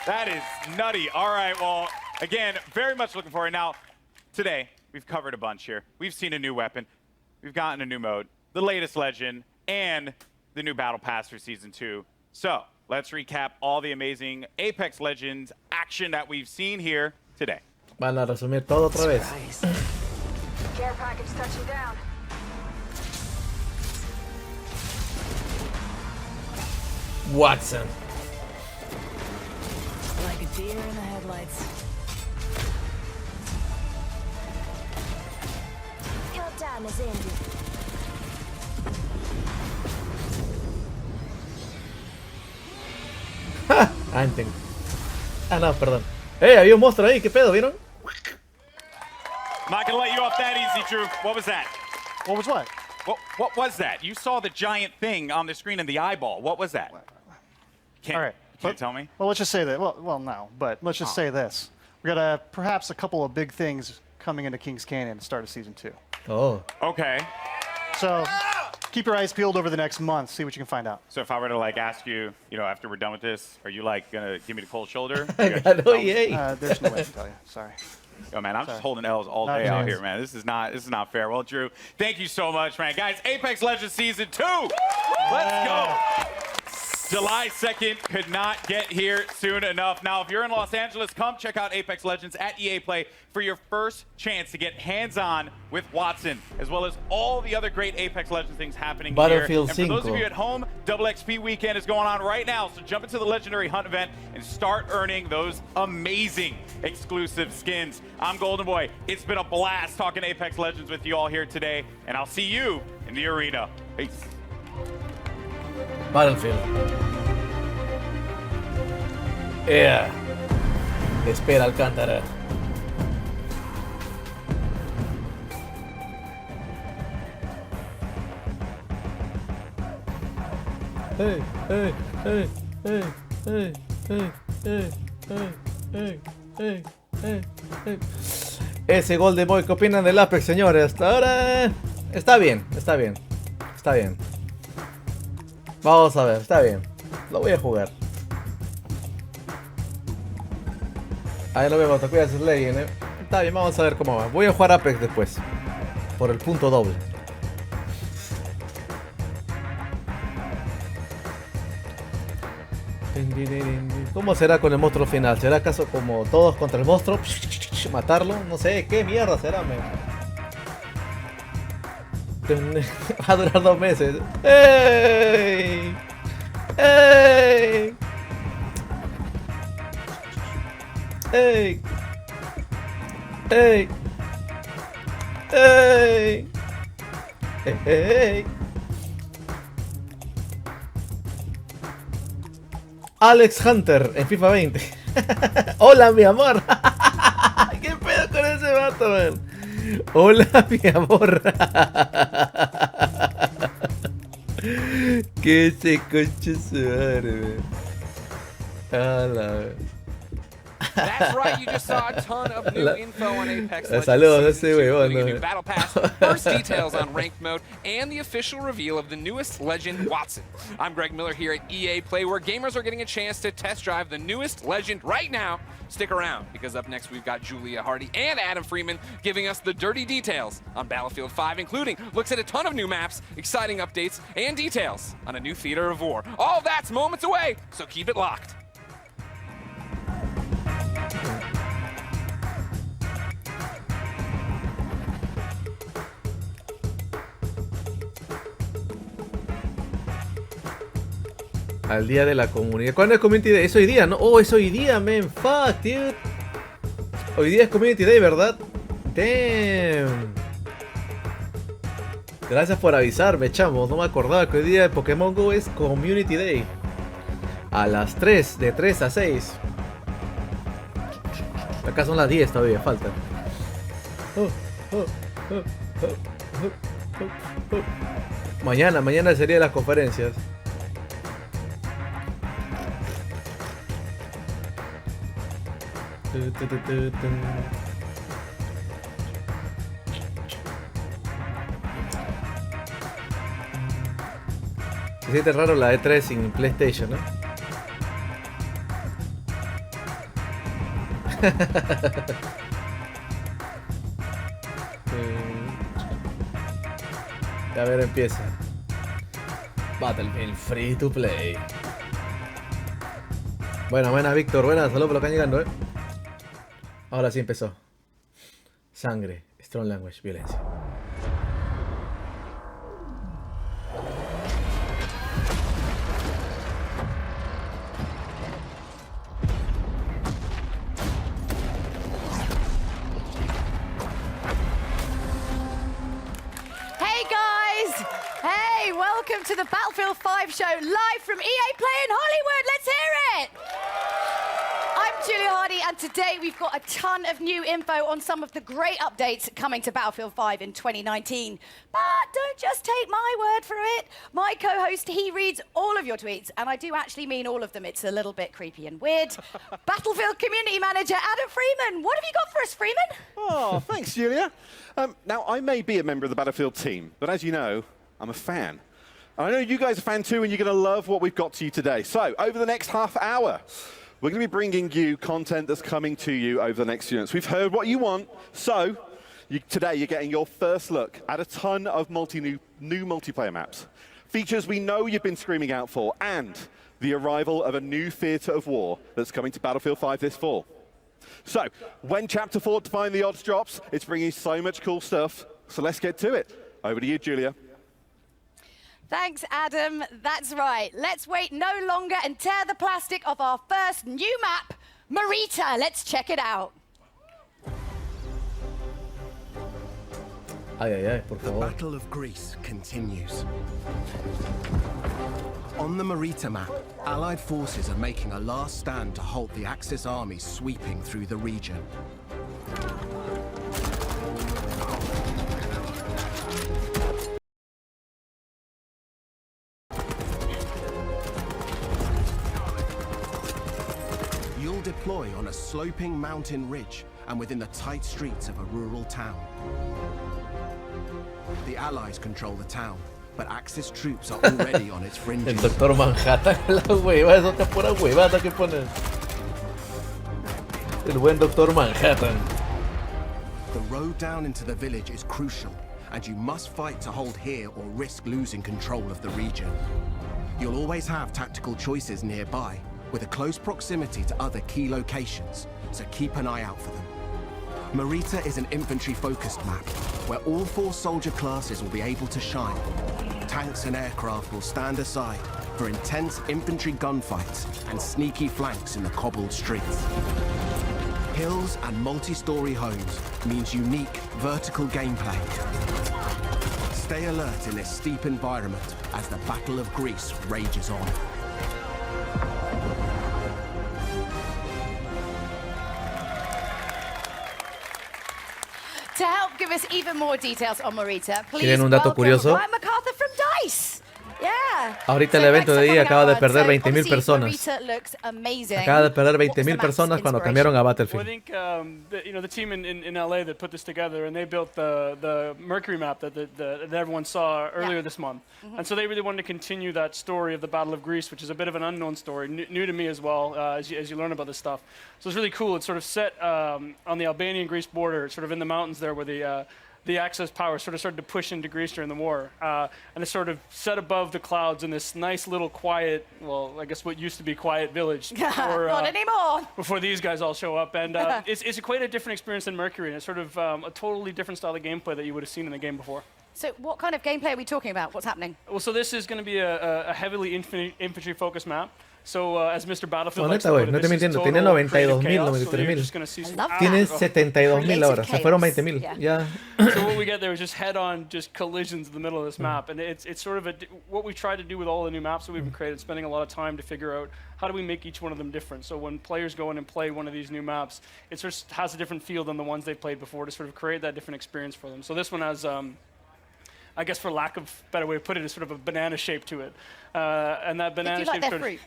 That is nutty. All right, well, again, very much looking forward. Now, today, we've covered a bunch here. We've seen a new weapon. We've gotten a new mode, the latest legend, and the new Battle Pass for Season 2. So, let's recap all the amazing Apex Legends action that we've seen here today. Van a resumir todo otra vez. Care package touching down. Watson. Like a deer in the headlights. Your time is ended. Anten. Ah, no, perdón. Había un monstruo ahí, ¿qué pedo? ¿Vieron? I'm not gonna let you off that easy, Drew. What was that? What was what? What was that? You saw the giant thing on the screen in the eyeball. What was that? All right. Can't tell me? Well, let's just say that. Well, no, but let's just say this. We got perhaps a couple of big things coming into Kings Canyon at the start of season 2. Oh. Okay. So keep your eyes peeled over the next month. See what you can find out. So if I were to like ask you, after we're done with this, are you like gonna give me the cold shoulder? There's no way to tell you. Sorry. Yo, man, I'm just holding L's all day out here, man. This is not fair. Well, Drew, thank you so much, man. Guys, Apex Legends Season 2. Let's go. July 2nd could not get here soon enough. Now, if you're in Los Angeles, come check out Apex Legends at EA Play for your first chance to get hands-on with Watson, as well as all the other great Apex Legends things happening Battlefield here. And for those 5. of you at home, Double XP Weekend is going on right now, so jump into the Legendary Hunt event and start earning those amazing exclusive skins. I'm Golden Boy. It's been a blast talking Apex Legends with you all here today, and I'll see you in the arena. Peace. Battlefield. Espera, Alcántara. Ese gol de Boy, ¿qué opinan del Apex, señores? Hasta ahora está bien. Vamos a ver, está bien. Lo voy a jugar. Ahí lo vemos, te cuidas, Legend, Está bien, vamos a ver cómo va. Voy a jugar Apex después. Por el punto doble. ¿Cómo será con el monstruo final? ¿Será acaso como todos contra el monstruo? ¿Matarlo? No sé, ¿qué mierda será, man? Va a durar 2 meses. ¡Ey! ¡Ey! ¡Ey! ¡Ey! ¡Ey! ¡Ey! Alex Hunter en FIFA 20. Hola, mi amor. ¿Qué pedo con ese vato, man? Hola, mi amor. Que se concha su madre, man. That's right, you just saw a ton of new info on Apex Legends Saludos, Season 2, including a new Battle Pass, first details on Ranked Mode, and the official reveal of the newest Legend, Watson. I'm Greg Miller here at EA Play, where gamers are getting a chance to test drive the newest Legend right now. Stick around, because up next we've got Julia Hardy and Adam Freeman giving us the dirty details on Battlefield 5, including looks at a ton of new maps, exciting updates, and details on a new theater of war. All that's moments away, so keep it locked. Al día de la comunidad. ¿Cuándo es Community Day? Es hoy día, ¿no? Oh, es hoy día, man. Fuck, dude. Hoy día es Community Day, ¿verdad? Damn. Gracias por avisarme, chamo. No me acordaba que hoy día de Pokémon Go es Community Day. A las 3, de 3 a 6. Acá son las 10 todavía, faltan. Mañana sería las conferencias. Se siente raro la E3 sin PlayStation, ¿no? A ver, empieza. Battlefield Free to Play. Buenas, Víctor. Buenas, saludos por lo que están llegando, Ahora sí empezó. Sangre, Strong language, violencia. Hey guys! Hey, welcome to the Battlefield 5 show live from EA Play in Hollywood. Let's hear it! I'm Julia Hardy, and today we've got a ton of new info on some of the great updates coming to Battlefield 5 in 2019. But don't just take my word for it. My co-host, he reads all of your tweets, and I do actually mean all of them. It's a little bit creepy and weird. Battlefield Community Manager Adam Freeman, what have you got for us, Freeman? Oh, thanks, Julia. Now, I may be a member of the Battlefield team, but as you know, I'm a fan. And I know you guys are a fan too, and you're going to love what we've got to you today. So, over the next half hour, we're going to be bringing you content that's coming to you over the next few minutes. We've heard what you want, so today you're getting your first look at a ton of new multiplayer maps. Features we know you've been screaming out for, and the arrival of a new theatre of war that's coming to Battlefield 5 this fall. So, when Chapter 4 Define the Odds drops, it's bringing so much cool stuff, so let's get to it. Over to you, Julia. Thanks, Adam. That's right. Let's wait no longer and tear the plastic off our first new map, Marita. Let's check it out. Ay, ay, ay, por The favor. Battle of Greece continues. On the Marita map, Allied forces are making a last stand to halt the Axis armies sweeping through the region. You'll deploy on a sloping mountain ridge and within the tight streets of a rural town. The Allies control the town, but Axis troops are already on its fringes. El Doctor Manhattan, la hueva, es otra pura huevada que ponen. El buen Doctor Manhattan. The road down into the village is crucial, and you must fight to hold here or risk losing control of the region. You'll always have tactical choices nearby, with a close proximity to other key locations, so keep an eye out for them. Marita is an infantry-focused map, where all 4 soldier classes will be able to shine. Tanks and aircraft will stand aside for intense infantry gunfights and sneaky flanks in the cobbled streets. Hills and multi-story homes means unique vertical gameplay. Stay alert in this steep environment as the Battle of Greece rages on. To help give us even more details on Marita, please ¿Quieren un dato welcome curioso? Ryan MacArthur from DICE. Yeah. Ahorita el evento de EA acaba de perder 20.000 personas. Marita looks amazing. Acaba de perder 20.000 personas cuando cambiaron a Well, I Battlefield. think the team in LA that put this together, and they built the Mercury map that everyone saw earlier this month, and so they really wanted to continue that story of the Battle of Greece, which is a bit of an unknown story, new to me as well, as you learn about this stuff. So it's really cool. It's sort of set on the Albanian-Greece border, sort of in the mountains there, where the Axis power sort of started to push into Greece during the war. And it's sort of set above the clouds in this nice little quiet, well, I guess what used to be quiet village. Not anymore. Before these guys all show up. And it's quite a different experience than Mercury. And it's sort of a totally different style of gameplay that you would have seen in the game before. So what kind of gameplay are we talking about? What's happening? Well, so this is going to be a heavily infantry-focused map. So, as Mr. Battlefield No, likes neta, to güey, put no it, te this is mintiendo. Tiene total 92.000, creative chaos, so you're 93.000. just gonna see some Tiene action. 72.000 ahora. Se fueron 20.000. Ya. So what we get there is just head-on, just collisions in the middle of this map, and it's sort of what we try to do with all the new maps that we've been created, spending a lot of time to figure out how do we make each one of them different. So when players go in and play one of these new maps, it sort of has a different feel than the ones they've played before to sort of create that different experience for them. So this one has, I guess for lack of a better way of putting it, is sort of a banana shape to it, and that banana Do you like shape their sort of. fruit?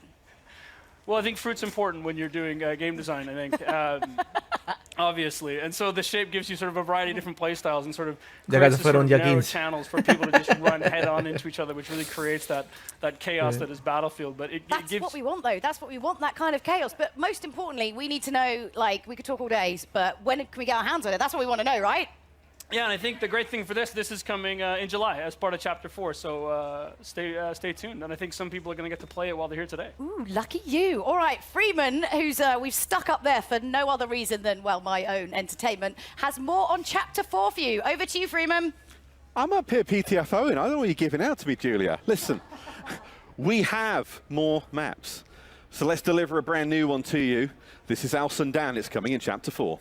Well, I think fruit's important when you're doing game design, I think, obviously. And so the shape gives you sort of a variety of different play styles and sort of creates this sort of narrow channels for people to just run head-on into each other, which really creates that chaos that is Battlefield. But it That's gives... what we want, though. That's what we want, that kind of chaos. But most importantly, we need to know, like, we could talk all days, but when can we get our hands on it? That's what we want to know, right? Yeah, and I think the great thing for this is coming in July as part of Chapter 4, so stay tuned. And I think some people are going to get to play it while they're here today. Ooh, lucky you. All right, Freeman, who's we've stuck up there for no other reason than, well, my own entertainment, has more on Chapter 4 for you. Over to you, Freeman. I'm up here PTFOing. I don't know what you're giving out to me, Julia. Listen, we have more maps. So let's deliver a brand new one to you. This is Al Sundan. It's coming in Chapter 4.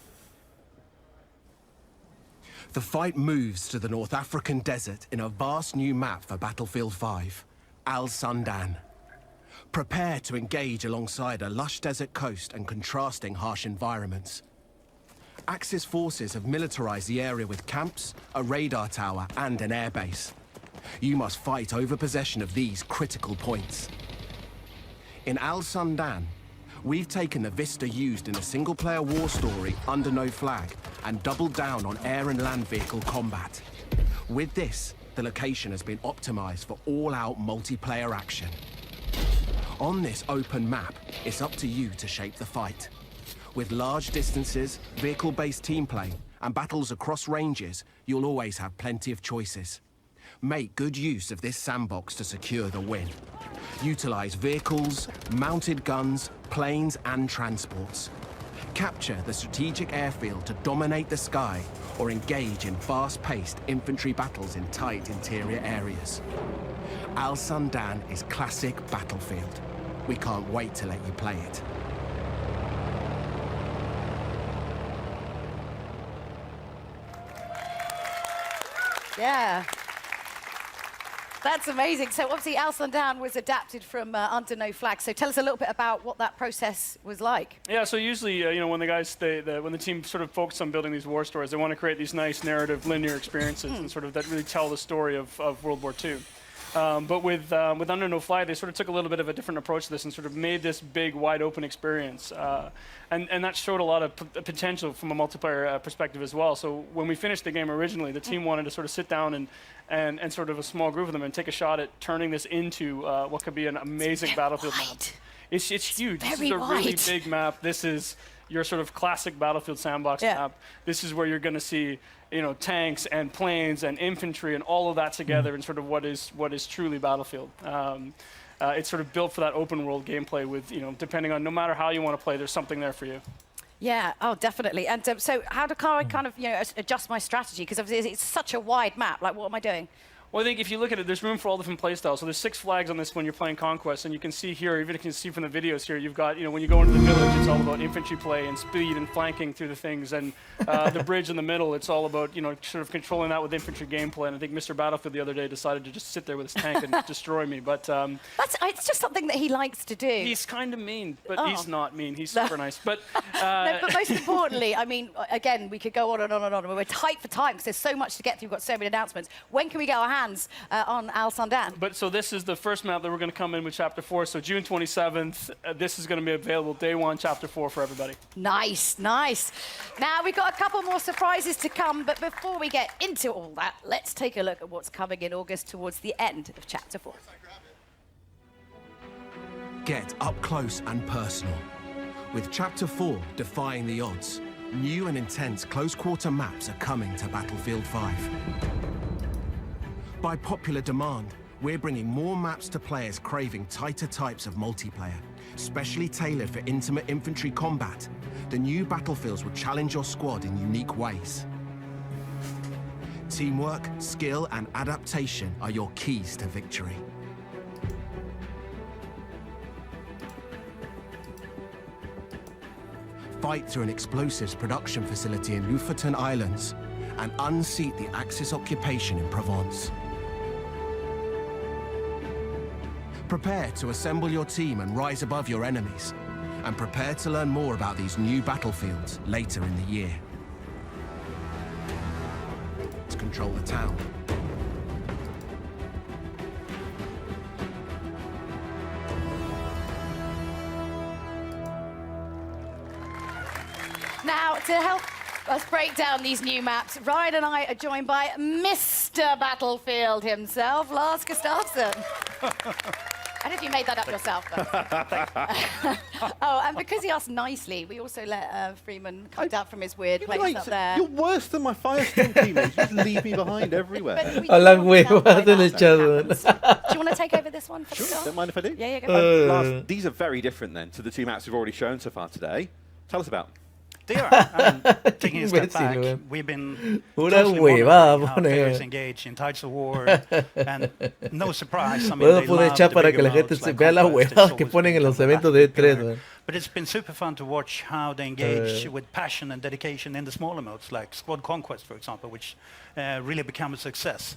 The fight moves to the North African desert in a vast new map for Battlefield 5, Al Sundan. Prepare to engage alongside a lush desert coast and contrasting harsh environments. Axis forces have militarized the area with camps, a radar tower, and an airbase. You must fight over possession of these critical points. In Al Sundan, we've taken the vista used in a single-player war story under no flag and doubled down on air and land vehicle combat. With this, the location has been optimized for all-out multiplayer action. On this open map, it's up to you to shape the fight. With large distances, vehicle-based team play, and battles across ranges, you'll always have plenty of choices. Make good use of this sandbox to secure the win. Utilize vehicles, mounted guns, planes, and transports. Capture the strategic airfield to dominate the sky, or engage in fast-paced infantry battles in tight interior areas. Al Sundan is classic Battlefield. We can't wait to let you play it. Yeah. That's amazing. So obviously Al Sundan was adapted from Under No Flag. So tell us a little bit about what that process was like. Yeah, so usually, you know, when the guys when the team sort of focus on building these war stories, they want to create these nice narrative, linear experiences and sort of that really tell the story of World War II. But with Under No Flag, they sort of took a little bit of a different approach to this and sort of made this big, wide open experience. And that showed a lot of potential from a multiplayer perspective as well. So when we finished the game originally, the team wanted to sort of sit down and sort of a small group of them and take a shot at turning this into what could be an amazing Battlefield map. It's huge. This is a really big map. This is your sort of classic Battlefield sandbox map. This is where you're going to see, you know, tanks and planes and infantry and all of that together in sort of what is truly Battlefield. It's sort of built for that open world gameplay with, you know, depending on no matter how you want to play, there's something there for you. Yeah, oh, definitely. And so how do I kind of, you know, adjust my strategy? Because obviously it's such a wide map. Like, what am I doing? Well, I think if you look at it, there's room for all different play styles. So there's 6 flags on this when you're playing Conquest, and you can see here, even if you can see from the videos here, you've got, you know, when you go into the village, it's all about infantry play and speed and flanking through the things, and the bridge in the middle, it's all about, you know, sort of controlling that with infantry gameplay. And I think Mr. Battlefield the other day decided to just sit there with his tank and destroy me. But it's just something that he likes to do. He's kind of mean, but he's not mean. He's super nice. But no, but most importantly, I mean, again, we could go on and on and on. We're tight for time because there's so much to get through. We've got so many announcements. When can we get our hands on Al Sundan? But so this is the first map that we're going to come in with Chapter 4. So June 27th, this is going to be available day 1, Chapter 4 for everybody. Nice, nice. Now we've got a couple more surprises to come, but before we get into all that, let's take a look at what's coming in August towards the end of Chapter 4. Get up close and personal. With Chapter 4 defying the odds, new and intense close-quarter maps are coming to Battlefield 5. By popular demand, we're bringing more maps to players craving tighter types of multiplayer, specially tailored for intimate infantry combat. The new Battlefields will challenge your squad in unique ways. Teamwork, skill, and adaptation are your keys to victory. Fight through an explosives production facility in Lofoten Islands and unseat the Axis occupation in Provence. Prepare to assemble your team and rise above your enemies. And prepare to learn more about these new battlefields later in the year. Let's control the town. Now, to help us break down these new maps, Ryan and I are joined by Mr. Battlefield himself, Lars Gustafsson. I don't know if you made that up yourself. But oh, and because he asked nicely, we also let Freeman come down from his weird place up there. You're worse than my Firestorm teammates. You just leave me behind everywhere. A las huevas en el chat. Do you want to take over this one for the start? Don't mind if I do. Yeah, yeah, go. Lars, these are very different then to the two maps we've already shown so far today. Tell us about them. They are. Taking a step back, we've been closely monitoring how players engage in Tides of War, and no surprise, I mean, they love the bigger modes like Conquest, it's always been very popular. But it's been super fun to watch how they engage with passion and dedication in the smaller modes, like Squad Conquest, for example, which really become a success.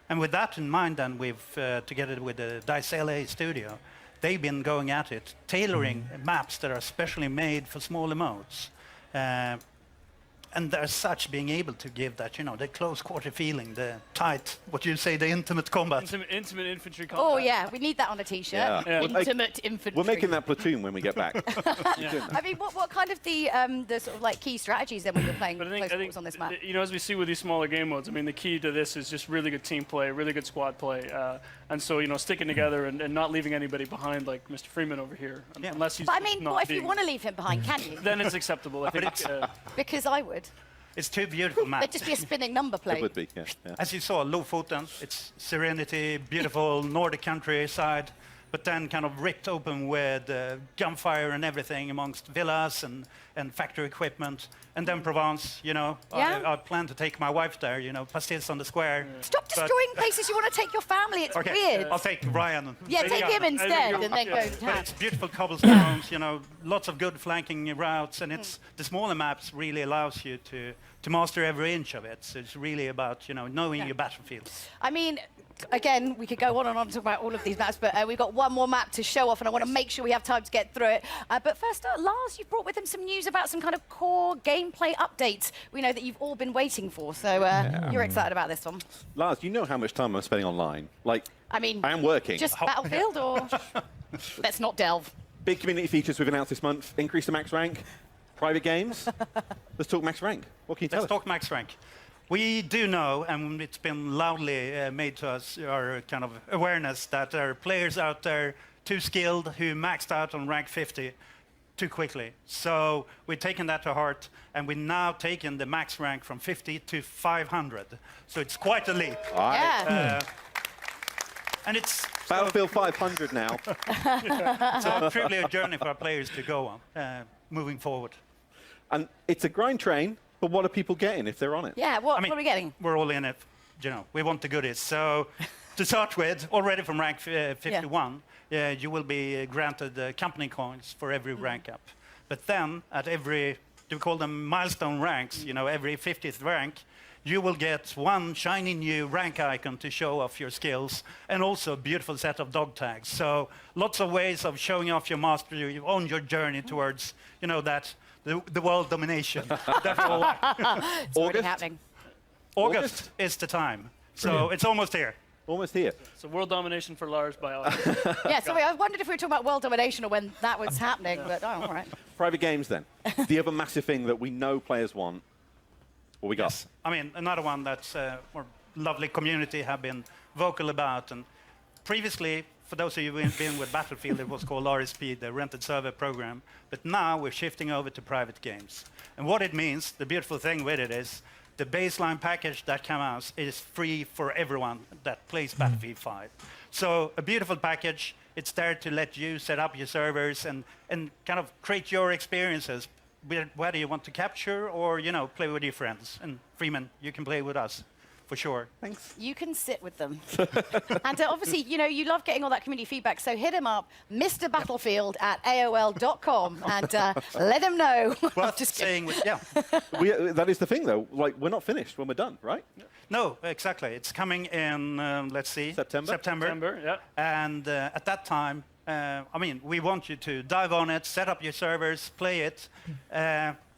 And with that in mind, then we've, together with the DICE LA studio, they've been going at it, tailoring maps that are specially made for smaller modes. And as such, being able to give that, you know, the close quarter feeling, the tight, what you say, the intimate combat. Intimate infantry combat. Oh, yeah, we need that on a t-shirt. Yeah. Intimate infantry. We're making that platoon when we get back. I mean, what kind of the sort of like key strategies then when you're playing close quarters on this map? You know, as we see with these smaller game modes, I mean, the key to this is just really good team play, really good squad play. And so, you know, sticking together and not leaving anybody behind like Mr. Freeman over here. Unless he's But I mean, not what if you being- want to leave him behind, can you? Then it's acceptable. I think, Because I would. It's two beautiful maps. There'd just be a spinning number plate. It would be, yeah. As you saw, Lofoten, it's serenity, beautiful Nordic countryside, but then kind of ripped open with gunfire and everything amongst villas and factory equipment. And then Provence, you know, Yeah. I plan to take my wife there, you know, pastilles on the square. Stop destroying places you want to take your family. It's Okay, weird. I'll take Ryan. Yeah, take him instead and then go to But town. it's beautiful cobblestones, you know, lots of good flanking routes, and it's the smaller maps really allows you to master every inch of it. So it's really about, you know, knowing your battlefield. I mean, again, we could go on and on to talk about all of these maps, but we've got one more map to show off, and I want to make sure we have time to get through it. But first, Lars, you've brought with him some news about some kind of core gameplay updates we know that you've all been waiting for. So you're excited about this one. Lars, you know how much time I'm spending online. Like, I mean, I am working. Just Battlefield, or let's not delve. Big community features we've announced this month. Increase the max rank. Private games. Let's talk max rank. What can you tell us? Let's talk max rank. We do know, and it's been loudly made to us, our kind of awareness, that there are players out there too skilled who maxed out on rank 50 too quickly. So we've taken that to heart, and we've now taken the max rank from 50 to 500. So it's quite a leap. Yeah. And it's Battlefield 500 now. so truly a journey for our players to go on, moving forward. And it's a grind train, but what are people getting if they're on it? Yeah, what are we getting? We're all in it. You know, we want the goodies. So to start with, already from rank 51, you will be granted company coins for every rank up. But then at every, do we call them milestone ranks, you know, every 50th rank, you will get one shiny new rank icon to show off your skills, and also a beautiful set of dog tags. So lots of ways of showing off your mastery on your journey towards, you know, that the world domination. It's already happening. August is the time. So it's almost here. Almost here. So world domination for Lars by August. Yeah, sorry, I wondered if we were talking about world domination or when that was happening, but oh, all right. Private games then. The other massive thing that we know players want. What we got? Yes. I mean, another one that's our lovely community have been vocal about. And previously, for those of you who've been with Battlefield, it was called RSP, the rented server program. But now we're shifting over to private games. And what it means, the beautiful thing with it is, the baseline package that comes out is free for everyone that plays Battlefield 5. So a beautiful package. It's there to let you set up your servers and kind of create your experiences, whether you want to capture or, you know, play with your friends. And Freeman, you can play with us. For sure. Thanks. You can sit with them. And obviously, you know, you love getting all that community feedback, so hit him up, Mr. Battlefield at AOL.com, and let him know. Worth just saying, yeah. That is the thing, though. Like, we're not finished when we're done, right? No, exactly. It's coming in, let's see. September. September, yeah. And at that time, I mean, we want you to dive on it, set up your servers, play it,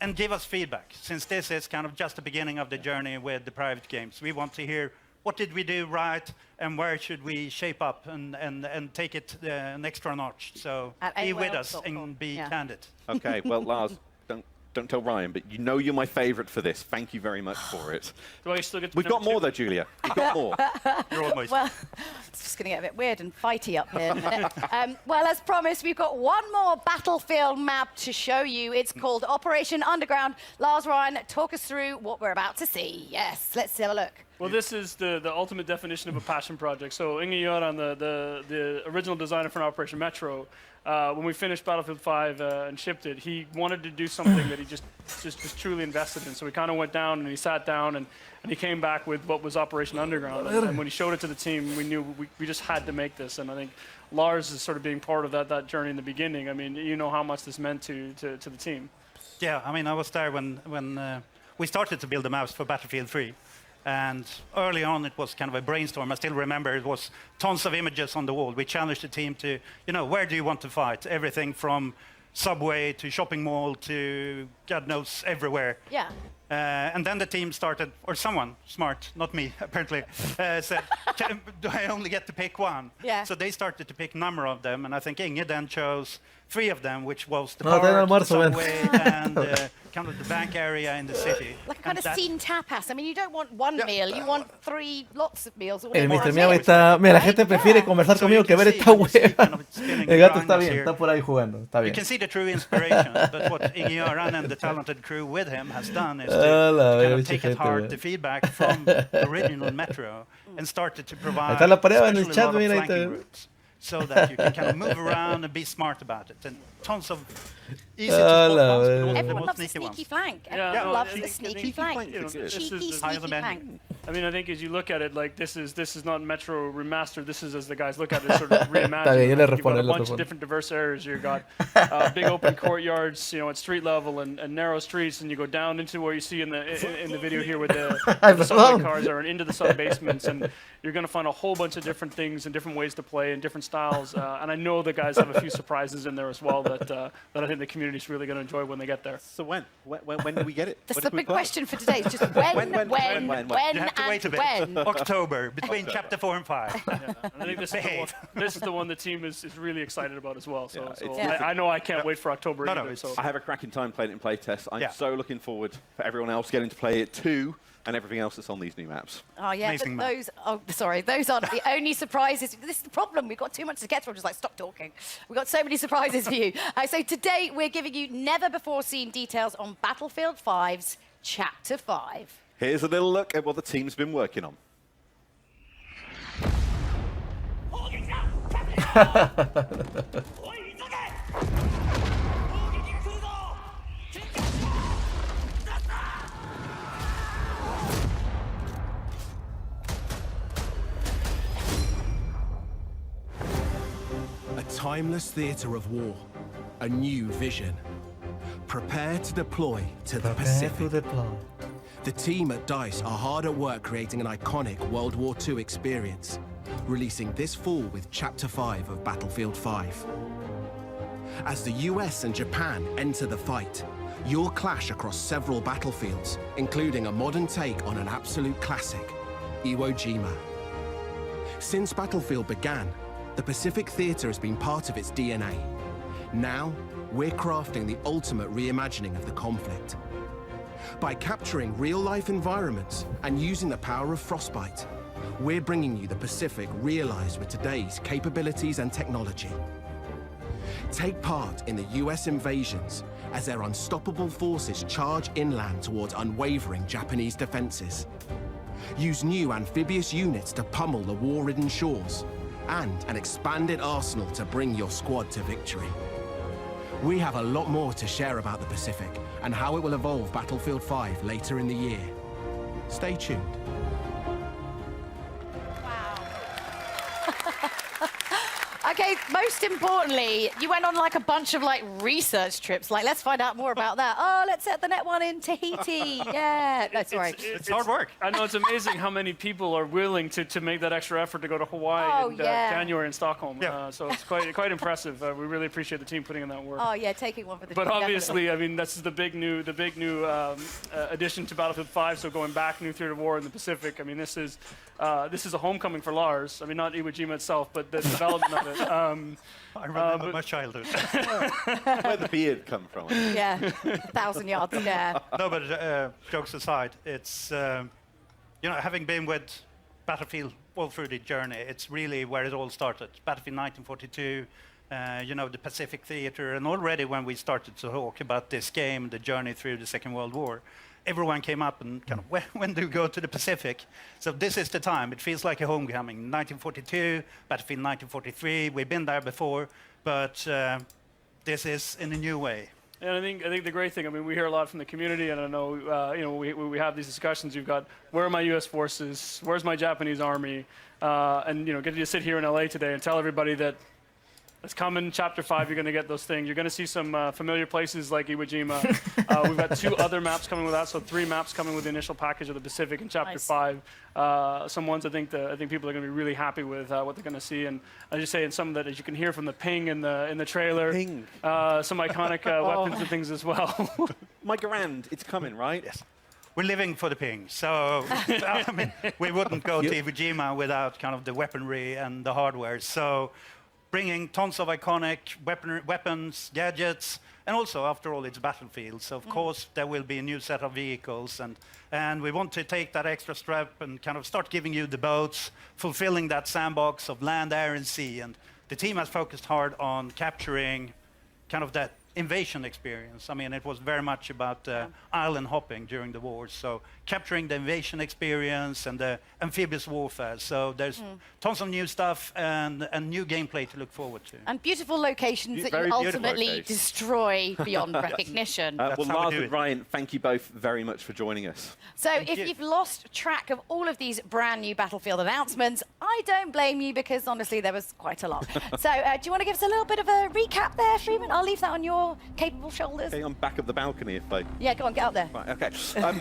and give us feedback. Since this is kind of just the beginning of the journey with the private games, we want to hear what did we do right and where should we shape up and take it an extra notch. So be with us and be candid. Okay, well, Lars, don't tell Ryan, but you know you're my favorite for this. Thank you very much for it. Do I still get to We've got more though, Julia. We've got more. You're almost. Well, it's just going to get a bit weird and fighty up here in a minute. Well, as promised, we've got one more battlefield map to show you. It's called Operation Underground. Lars, Ryan, talk us through what we're about to see. Yes, let's have a look. Well, this is the ultimate definition of a passion project. So Inge Göran, the original designer for Operation Metro, when we finished Battlefield 5 and shipped it, he wanted to do something that he just was truly invested in. So we kind of went down and he sat down and he came back with what was Operation Underground. And when he showed it to the team, we knew we just had to make this. And I think Lars is sort of being part of that journey in the beginning. I mean, you know how much this meant to the team. Yeah, I mean, I was there when we started to build the maps for Battlefield 3. And early on, it was kind of a brainstorm. I still remember it was tons of images on the wall. We challenged the team to, where do you want to fight? Everything from subway to shopping mall to God knows everywhere. Yeah. And then the team started, or someone smart, not me, apparently, said, do I only get to pick one? Yeah. So they started to pick a number of them, and I think Inge then chose 3 of them, which was the No, park, the subway, and kind of the bank area in the city. Like a kind of scene tapas. I mean, you don't want one meal, you want 3 lots of meals. El Mr. Miau está... Mira, la gente prefiere conversar conmigo que ver esta hueva. El gato está bien, está por ahí jugando. Está bien. You can see the true inspiration, but what Inge Göran and the talented crew with him has done is to kind of take at heart the feedback from the original Metro and started to provide Está la pared en el especially a chat, lot of mira, ahí flanking está. routes so that you can kind of move around and be smart about it. And tons of easy to Ah, spot la ones, but verga. also the Everyone most loves a sneaky ones. sneaky flank. Yeah, Everyone no, loves I the think- sneaky flank. This is Cheeky, high on the sneaky menu. flank. I mean, I think as you look at it, like this is not Metro remastered. This is, as the guys look at it, sort of reimagined. Está bien, yo le You've got respondo, a yo le bunch respondo. of different diverse areas. You've got big open courtyards, at street level and narrow streets, and you go down into where you see in the video here with the subway cars are, and into the sub basements, and you're going to find a whole bunch of different things and different ways to play and different styles. And I know the guys have a few surprises in there as well that I think the community's really going to enjoy when they get there. So when do we get it? That's the big question for today. It's just when, You have to wait a bit. when. October, between chapter 4 and 5. Yeah, and I think this is the one the team is really excited about as well. So, Yeah. I know I can't wait for October No, either. So. I have a cracking time playing it in playtest. I'm Yeah. so looking forward for everyone else getting to play it too, and everything else that's on these new maps. Oh yeah, Amazing but map. those aren't the only surprises. This is the problem. We've got too much to get through. I'm just like, stop talking. We've got so many surprises for you. So today we're giving you never before seen details on Battlefield 5's Chapter 5. Here's a little look at what the team's been working on. A timeless theatre of war, a new vision. Prepare to deploy to the Pacific. The team at DICE are hard at work creating an iconic World War II experience, releasing this fall with Chapter 5 of Battlefield 5. As the US and Japan enter the fight, you'll clash across several battlefields, including a modern take on an absolute classic, Iwo Jima. Since Battlefield began, the Pacific Theatre has been part of its DNA. Now, we're crafting the ultimate reimagining of the conflict. By capturing real-life environments and using the power of Frostbite, we're bringing you the Pacific realized with today's capabilities and technology. Take part in the US invasions as their unstoppable forces charge inland towards unwavering Japanese defenses. Use new amphibious units to pummel the war-ridden shores, and an expanded arsenal to bring your squad to victory. We have a lot more to share about the Pacific and how it will evolve Battlefield 5 later in the year. Stay tuned. Okay, most importantly, you went on like a bunch of like research trips. Like, let's find out more about that. Oh, let's set the net one in Tahiti. Yeah. No, sorry. It's hard work. I know it's amazing how many people are willing to make that extra effort to go to Hawaii in January in Stockholm. Yeah. So it's quite impressive. We really appreciate the team putting in that work. Oh yeah, taking one for the But team, obviously, definitely. I mean, that's the big new addition to Battlefield 5. So going back, new theater of war in the Pacific. I mean, this is a homecoming for Lars. I mean, not Iwo Jima itself, but the development of it. I remember my childhood. Where the beard come from? Yeah, 1,000 yards there. No, but jokes aside, it's having been with Battlefield all through the journey, it's really where it all started. Battlefield 1942, the Pacific Theater, and already when we started to talk about this game, the journey through the Second World War, everyone came up and kind of, when do you go to the Pacific? So this is the time. It feels like a homecoming. 1942, Battlefield 1943, we've been there before, but this is in a new way. And I think the great thing, I mean, we hear a lot from the community, and I know, we have these discussions. You've got, where are my U.S. forces? Where's my Japanese army? And get to sit here in LA today and tell everybody that it's coming. Chapter 5, you're going to get those things. You're going to see some familiar places like Iwo Jima. We've got 2 other maps coming with that, so 3 maps coming with the initial package of the Pacific in Chapter 5. Some ones I think people are going to be really happy with what they're going to see. And I just say in some of that, as you can hear from the ping in the trailer, some iconic weapons and things as well. My grand, it's coming, right? Yes. We're living for the ping, so I mean, we wouldn't go to Iwo Jima without kind of the weaponry and the hardware. So bringing tons of iconic weapons, gadgets, and also, after all, it's Battlefield. So, of course, there will be a new set of vehicles, and we want to take that extra step and kind of start giving you the boats, fulfilling that sandbox of land, air, and sea. And the team has focused hard on capturing kind of that invasion experience. I mean, it was very much about island hopping during the war. So capturing the invasion experience and the amphibious warfare. So there's tons of new stuff and new gameplay to look forward to. And beautiful locations that you ultimately destroy beyond recognition. Well, Lars and Ryan, thank you both very much for joining us. So if you've lost track of all of these brand new Battlefield announcements, I don't blame you, because honestly, there was quite a lot. So do you want to give us a little bit of a recap there, Freeman? I'll leave that on your capable shoulders. Okay, I'm back of the balcony if they... Yeah, go on, get up there. Right, okay.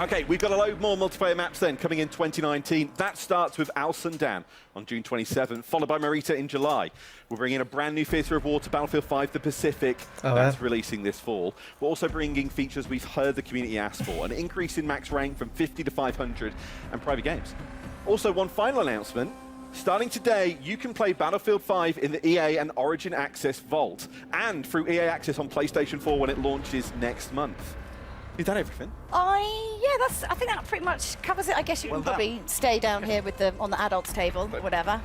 Okay, we've got a load more multiplayer maps then coming in 2019. That starts with Al Sundan on June 27th, followed by Marita in July. We're bringing a brand new Theatre of War to Battlefield 5, the Pacific. That's releasing this fall. We're also bringing features we've heard the community ask for, an increase in max rank from 50 to 500, and private games. Also, one final announcement. Starting today, you can play Battlefield 5 in the EA and Origin Access Vault, and through EA Access on PlayStation 4 when it launches next month. Is that everything? I think that pretty much covers it. I guess you can probably stay down here with on the adults table, whatever.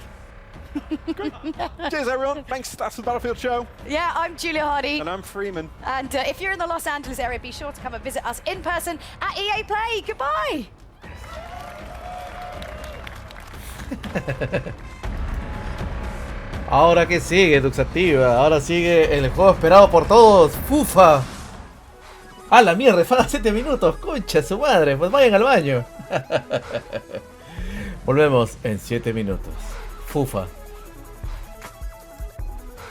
Cheers, everyone. Thanks. That's the Battlefield Show. Yeah, I'm Julia Hardy. And I'm Freeman. And if you're in the Los Angeles area, be sure to come and visit us in person at EA Play. Goodbye. Ahora que sigue, Duxativa. Ahora sigue el juego esperado por todos. ¡Fufa! ¡Ah, la mierda! Faltan 7 minutos. ¡Concha su madre! Pues vayan al baño. Volvemos en 7 minutos. ¡Fufa!